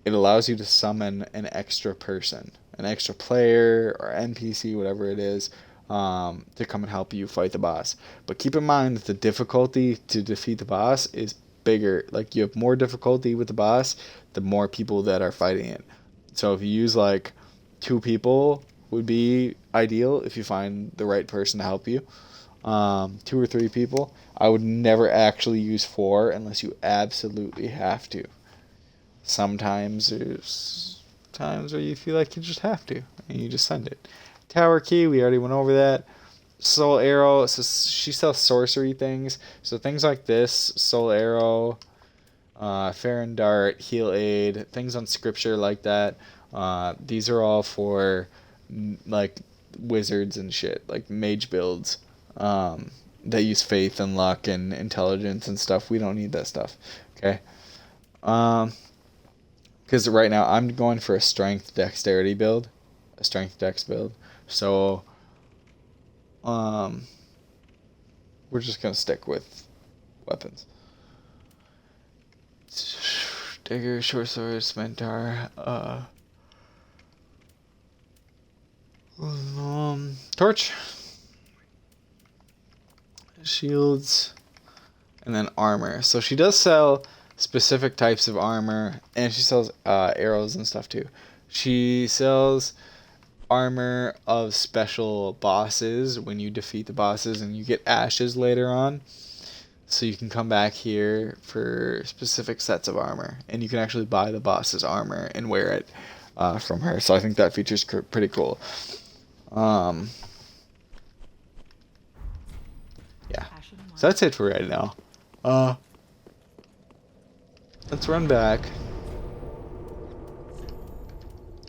Speaker 1: it allows you to summon an extra person, an extra player or NPC, whatever it is, to come and help you fight the boss. But keep in mind that the difficulty to defeat the boss is bigger. Like, you have more difficulty with the boss, the more people that are fighting it. So if you use like 2 people would be ideal if you find the right person to help you. 2 or 3 people. I would never actually use 4 unless you absolutely have to. Sometimes there's times where you feel like you just have to, and you just send it. Tower Key, we already went over that. Soul Arrow, so she sells sorcery things. So things like this, Soul Arrow, Farron Dart, Heal Aid, things on Scripture like that. These are all for like wizards and shit, like mage builds. That use faith and luck and intelligence and stuff. We don't need that stuff. Okay. Because right now I'm going for a strength dexterity build, a strength dex build. So, we're just gonna stick with weapons. Dagger, short sword, scimitar, torch, shields, and then armor. So she does sell specific types of armor, and she sells arrows and stuff too. She sells armor of special bosses when you defeat the bosses, and you get ashes later on. So you can come back here for specific sets of armor, and you can actually buy the boss's armor and wear it from her. So I think that feature's pretty cool. Yeah. So that's it for right now. Let's run back.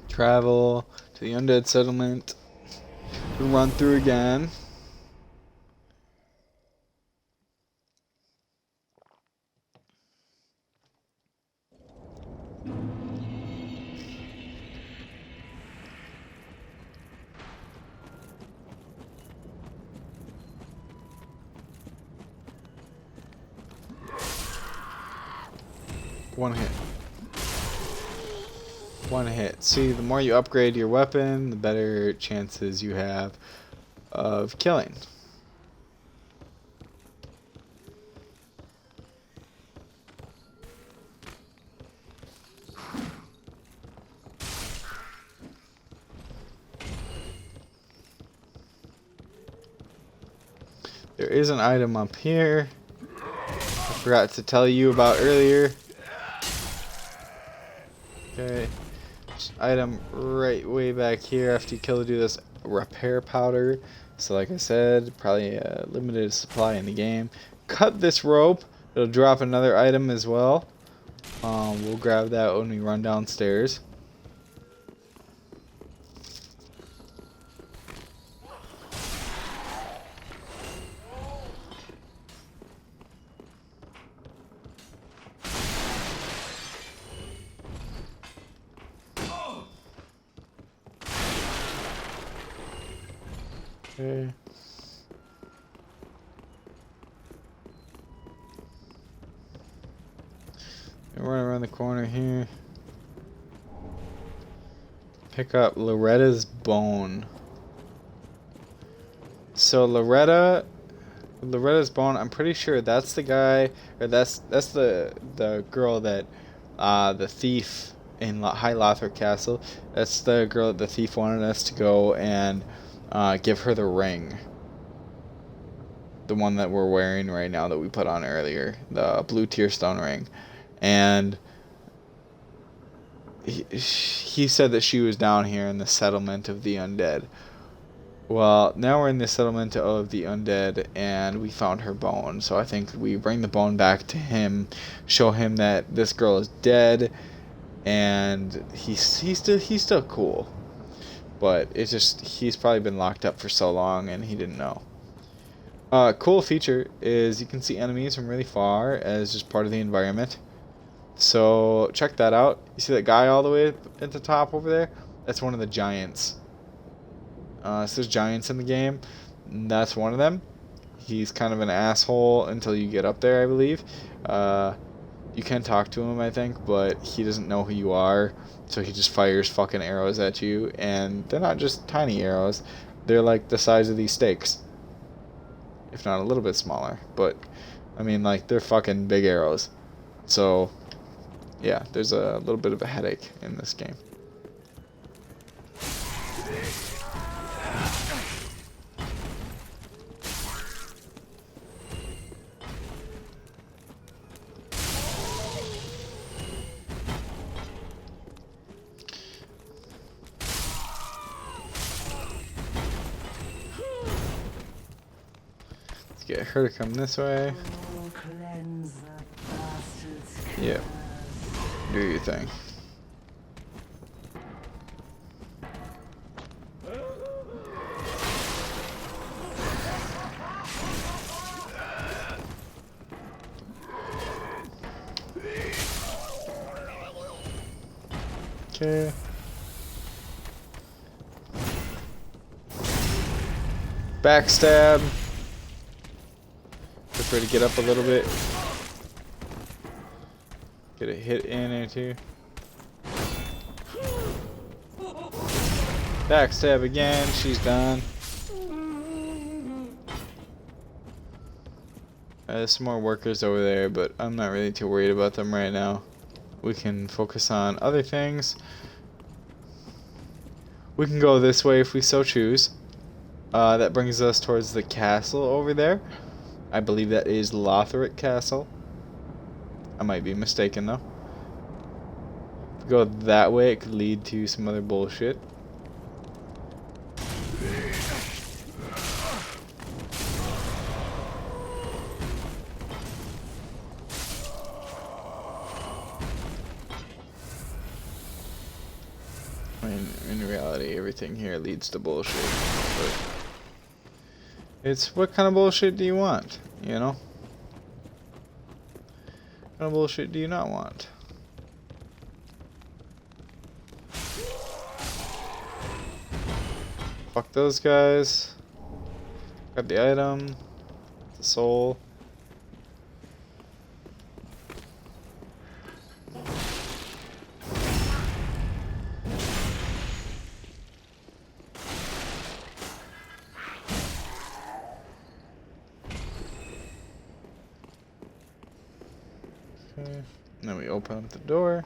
Speaker 1: Travel to the Undead Settlement. We'll run through again. One hit. One hit. See, the more you upgrade your weapon, the better chances you have of killing. There is an item up here I forgot to tell you about earlier. Okay. Item right way back here after you kill the dude, this repair powder. So like I said, probably a limited supply in the game. Cut this rope. It'll drop another item as well. We'll grab that when we run downstairs. Okay. Run around the corner here. Pick up Loretta's bone. So Loretta's bone, I'm pretty sure that's the guy, or that's the girl that the thief in High Lothric Castle. That's the girl that the thief wanted us to go and give her the ring. The one that we're wearing right now that we put on earlier, the blue tearstone ring. And he said that she was down here in the settlement of the undead. Well, now we're in the settlement of the undead, and we found her bone. So I think we bring the bone back to him, show him that this girl is dead, and he's still cool. But it's just he's probably been locked up for so long, and he didn't know. Cool feature is you can see enemies from really far as just part of the environment. So check that out. You see that guy all the way at the top over there? That's one of the giants. So there's giants in the game. That's one of them. He's kind of an asshole until you get up there, I believe. You can talk to him, I think, but he doesn't know who you are. So he just fires fucking arrows at you. And they're not just tiny arrows. They're like the size of these stakes. If not a little bit smaller. But, I mean, like, they're fucking big arrows. So, yeah, there's a little bit of a headache in this game. Get her to come this way. Yep. Do your thing. Okay. Backstab. Try to get up a little bit. Get a hit in or two. Backstab again. She's done. There's some more workers over there, but I'm not really too worried about them right now. We can focus on other things. We can go this way if we so choose. That brings us towards the castle over there. I believe that is Lothric Castle. I might be mistaken though. If we go that way, it could lead to some other bullshit. In reality, everything here leads to bullshit. But it's what kind of bullshit do you want, you know? What kind of bullshit do you not want? Fuck those guys. Got the item. The soul. And then we open up the door.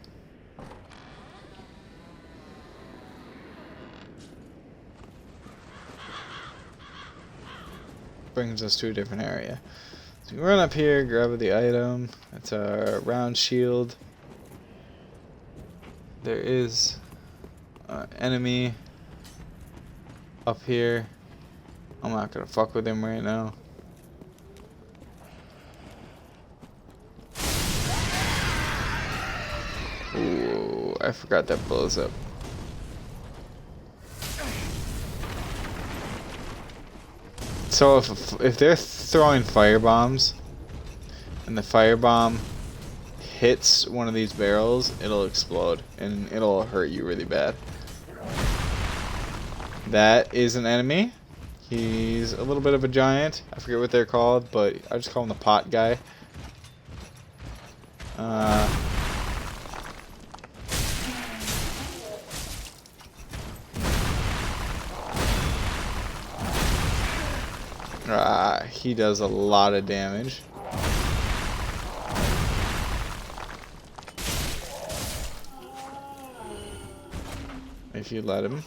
Speaker 1: Brings us to a different area. So we run up here, grab the item. It's a round shield. There is an enemy up here. I'm not gonna fuck with him right now. Ooh, I forgot that blows up. So if they're throwing fire bombs and the firebomb hits one of these barrels, it'll explode and it'll hurt you really bad. That is an enemy. He's a little bit of a giant. I forget what they're called, but I just call him the pot guy. He does a lot of damage. If you let him.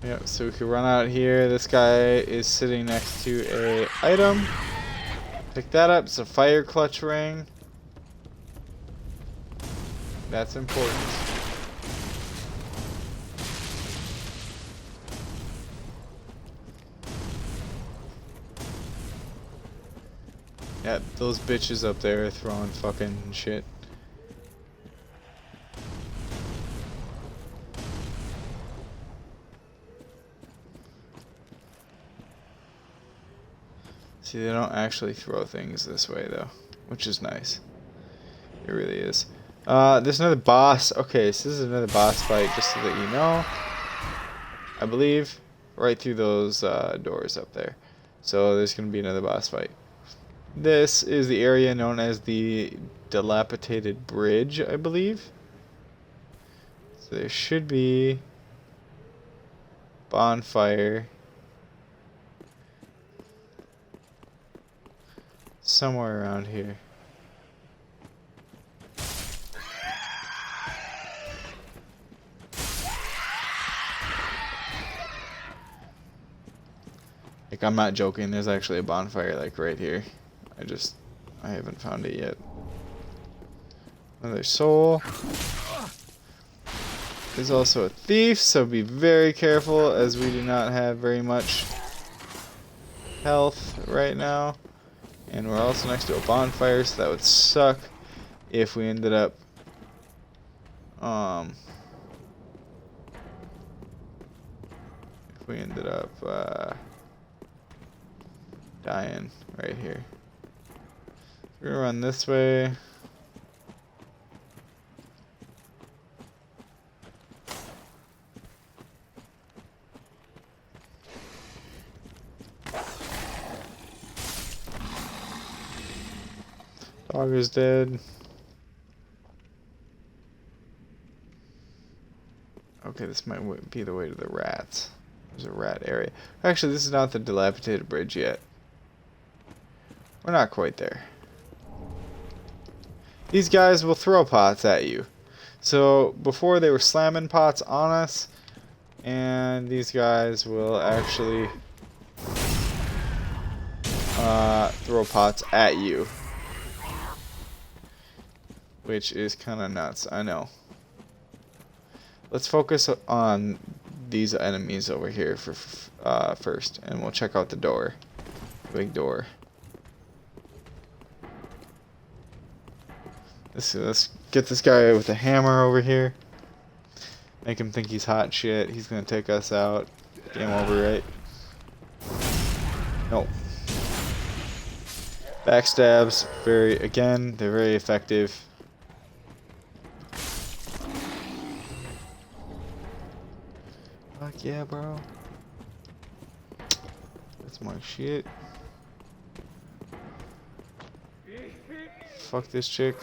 Speaker 1: Yep, so we can run out here. This guy is sitting next to a item. Pick that up. It's a fire clutch ring. That's important. Yep, those bitches up there are throwing fucking shit. See, they don't actually throw things this way, though, which is nice. It really is. There's another boss. Okay, so this is another boss fight, just so that you know. I believe right through those doors up there. So there's going to be another boss fight. This is the area known as the Dilapidated Bridge, I believe. So there should be bonfire somewhere around here. Like, I'm not joking, there's actually a bonfire like right here. I haven't found it yet. Another soul. There's also a thief, so be very careful as we do not have very much health right now. And we're also next to a bonfire, so that would suck if we ended up dying right here. We're gonna run this way. Dog is dead. Okay, this might be the way to the rats. There's a rat area. Actually, this is not the Dilapidated Bridge yet. We're not quite there. These guys will throw pots at you. So before they were slamming pots on us, and these guys will actually throw pots at you. Which is kind of nuts, I know. Let's focus on these enemies over here for first, and we'll check out the door. Big door. Let's get this guy with a hammer over here. Make him think he's hot shit. He's gonna take us out. Game over, right? Nope. Backstabs, they're very effective. Fuck yeah, bro. That's my shit. Fuck this chick.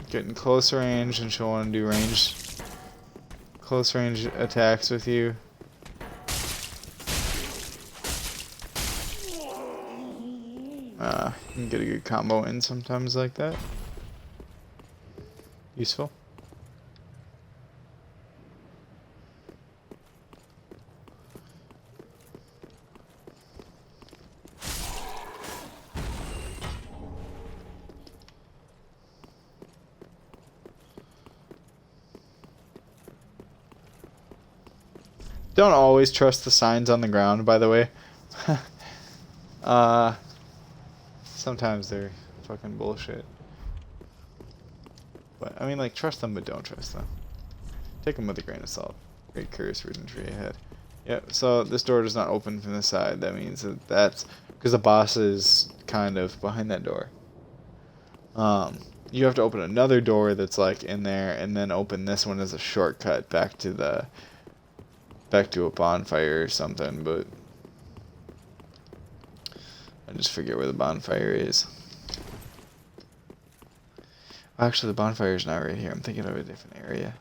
Speaker 1: Getting close range, and she'll want to do close range attacks with you. You can get a good combo in sometimes like that. Useful. Don't always trust the signs on the ground, by the way. Sometimes they're fucking bullshit. But, I mean, like, trust them, but don't trust them. Take them with a grain of salt. Great Curious Rootin' Tree ahead. Yep, so this door does not open from the side. That means that that's... because the boss is kind of behind that door. You have to open another door that's, like, in there, and then open this one as a shortcut back to the... back to a bonfire or something, but... I just forget where the bonfire is. Actually, the bonfire's not right here. I'm thinking of a different area.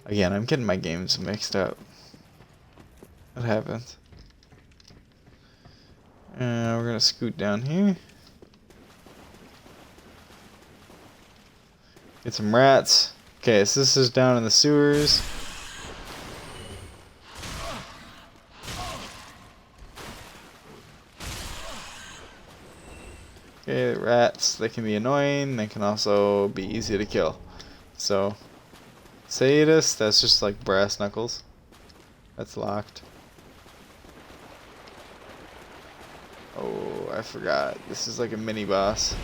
Speaker 1: Again, I'm getting my games mixed up. What happens? We're gonna scoot down here. Get some rats. Okay, so this is down in the sewers. Okay, rats, they can be annoying, they can also be easy to kill. So, Sadist, that's just like brass knuckles. That's locked. Oh, I forgot. This is like a mini boss.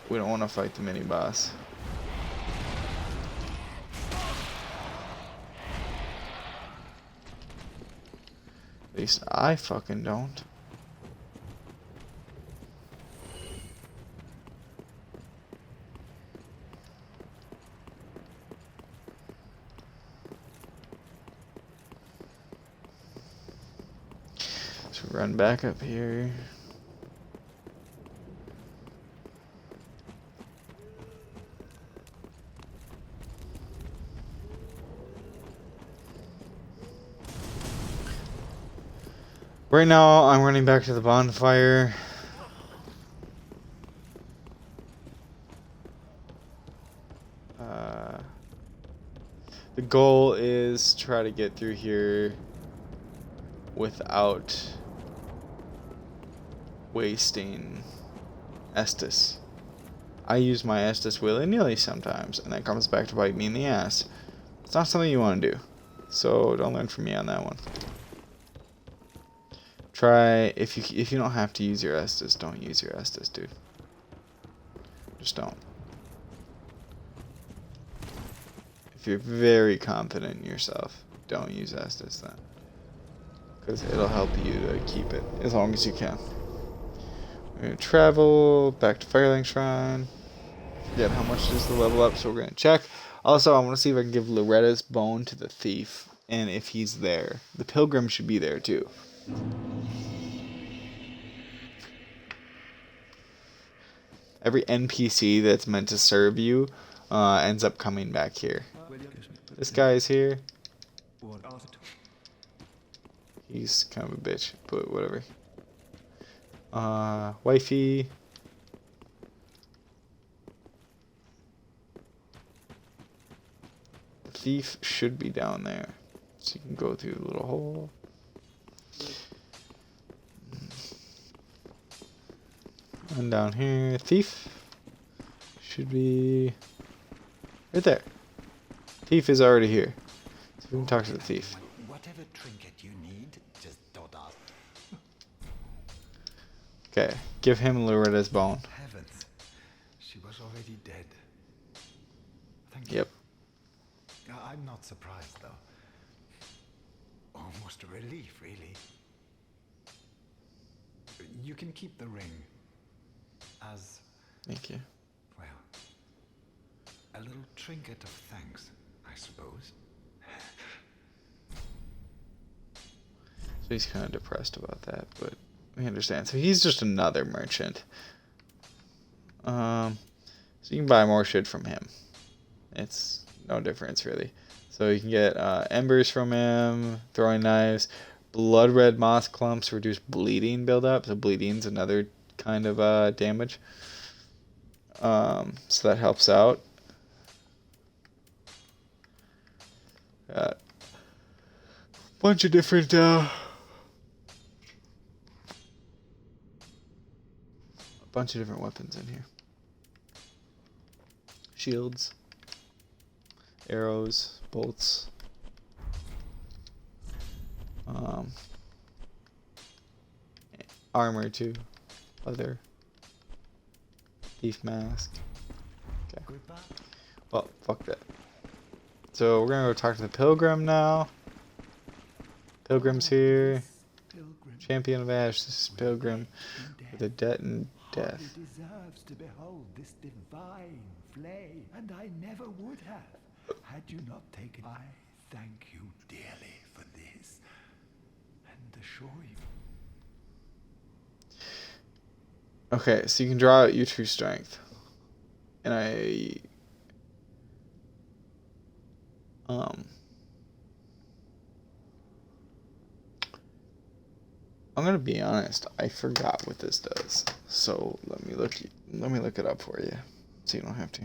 Speaker 1: We don't want to fight the mini boss. At least I fucking don't. Run back up here. Right now, I'm running back to the bonfire. The goal is to try to get through here without wasting Estus. I use my Estus willy-nilly sometimes, and that comes back to bite me in the ass. It's not something you want to do, so don't learn from me on that one. Try, if you don't have to use your Estus, don't use your Estus, dude. Just don't. If you're very confident in yourself, don't use Estus then. Because it'll help you to keep it as long as you can. We're going to travel back to Firelink Shrine. Forget how much it is to level up, so we're going to check. Also, I want to see if I can give Loretta's bone to the thief, and if he's there. The pilgrim should be there too. Every NPC that's meant to serve you ends up coming back here. This guy's here. He's kind of a bitch, but whatever. Wifey. The thief should be down there. So you can go through the little hole. And down here, thief should be right there. Thief is already here. So we can talk to the thief.
Speaker 3: Whatever trinket you need, just don't ask.
Speaker 1: Okay, give him Loretta's bone.
Speaker 6: Heavens, she was already dead. Thank
Speaker 1: Yep.
Speaker 6: you. I'm not surprised, though. Almost a relief, really. You can keep the ring as,
Speaker 1: Thank you.
Speaker 6: well, a little trinket of thanks, I suppose.
Speaker 1: So he's kind of depressed about that, but we understand. So he's just another merchant. So you can buy more shit from him. It's no difference, really. So you can get embers from him, throwing knives, blood red moss clumps reduce bleeding buildup. So bleeding's another kind of damage. So that helps out. Got a bunch of different weapons in here. Shields, arrows, bolts. Um, armor too. Leather. Thief mask. Okay.
Speaker 3: Goodbye.
Speaker 1: Well, fuck that. So we're gonna go talk to the pilgrim now. Pilgrim's here.
Speaker 6: Pilgrim
Speaker 1: Champion of Ash. This is Pilgrim
Speaker 6: in
Speaker 1: with a
Speaker 6: death
Speaker 1: debt and
Speaker 6: hardly
Speaker 1: death.
Speaker 6: deserves to behold this divine flame, and I never would have, had you not taken. I thank you dearly for this, and assure you.
Speaker 1: Okay, so you can draw out your true strength. And I'm gonna be honest, I forgot what this does. So let me look it up for you. So you don't have to.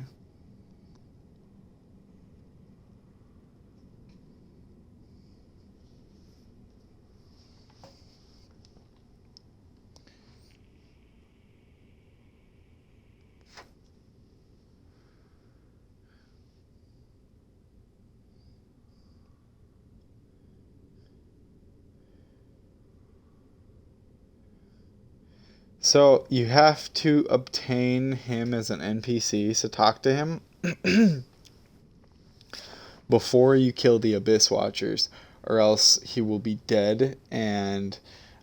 Speaker 1: So you have to obtain him as an NPC, so talk to him before you kill the Abyss Watchers, or else he will be dead, and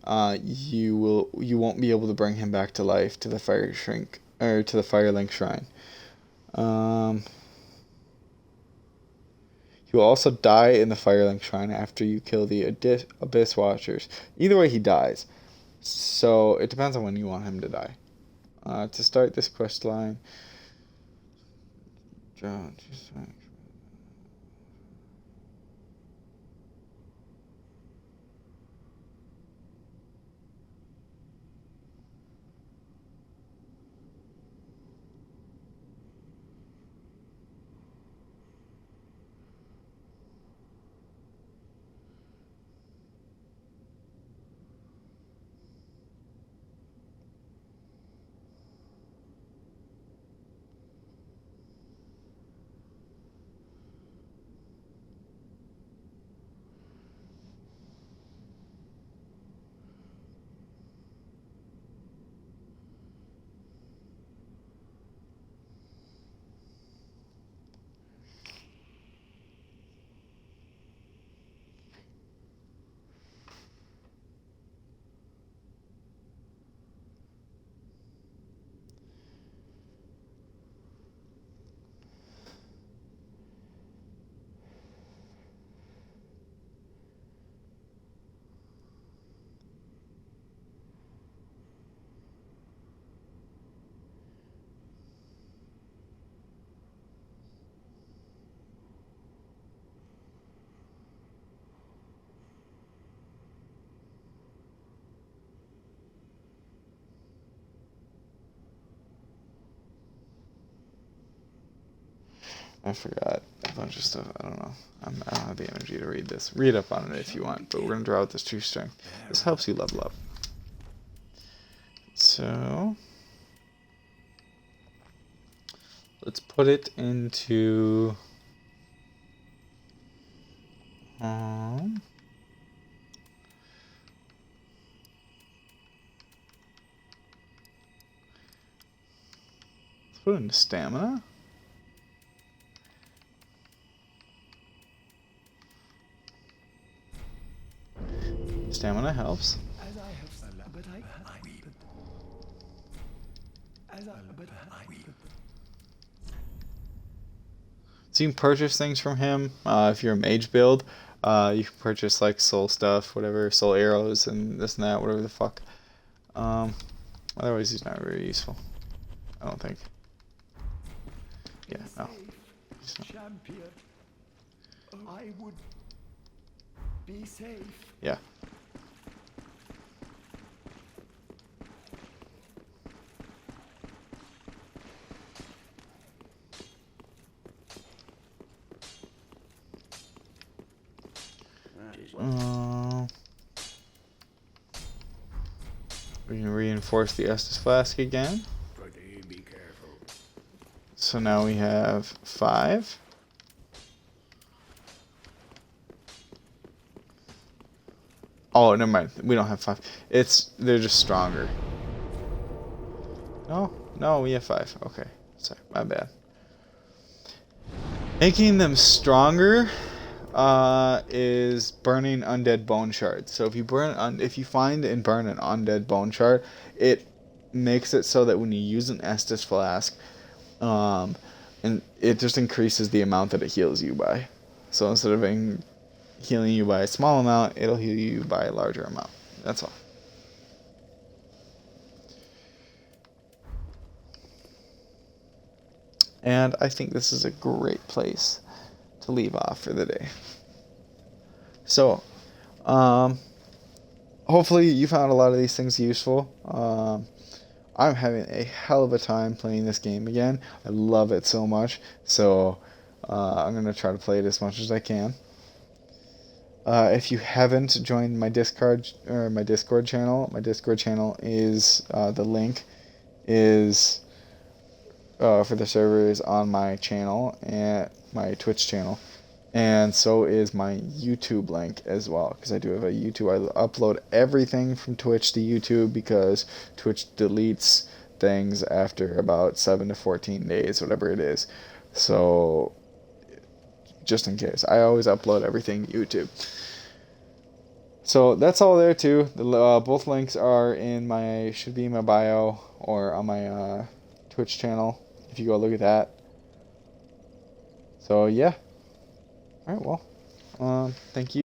Speaker 1: you won't be able to bring him back to life to the Firelink Shrine. He will also die in the Firelink Shrine after you kill the Abyss Watchers. Either way, he dies. So it depends on when you want him to die. To start this quest line, I forgot a bunch of stuff. I don't know. I don't have the energy to read this. Read up on it if you want, but we're gonna draw out this true strength. This helps you level up. So let's put it into let's put it into stamina. Stamina helps.
Speaker 6: As I have said, but
Speaker 1: So you can purchase things from him. If you're a mage build, you can purchase like soul stuff, whatever, soul arrows and this and that, whatever the fuck. Otherwise he's not very useful, I don't think. Yeah, no.
Speaker 6: champion, I would be safe.
Speaker 1: Yeah. We can reinforce the Estus Flask again.
Speaker 5: Be careful.
Speaker 1: So now we have 5. Oh, never mind. We don't have 5. They're just stronger. No, we have 5. Okay, sorry, my bad. Making them stronger is burning undead bone shards. So if you find and burn an undead bone shard, it makes it so that when you use an Estus flask, and it just increases the amount that it heals you by. So instead of healing you by a small amount, it'll heal you by a larger amount. That's all. And I think this is a great place to leave off for the day. So, hopefully you found a lot of these things useful. I'm having a hell of a time playing this game again. I love it so much. So, I'm going to try to play it as much as I can. If you haven't joined my Discord channel, my Discord channel is the link is for the server is on my channel and my Twitch channel, and so is my YouTube link as well, because I do have a YouTube. I upload everything from Twitch to YouTube because Twitch deletes things after about 7 to 14 days, whatever it is. So just in case, I always upload everything to YouTube. So that's all there too. Both links are should be in my bio or on my Twitch channel if you go look at that. So yeah. All right. Well, thank you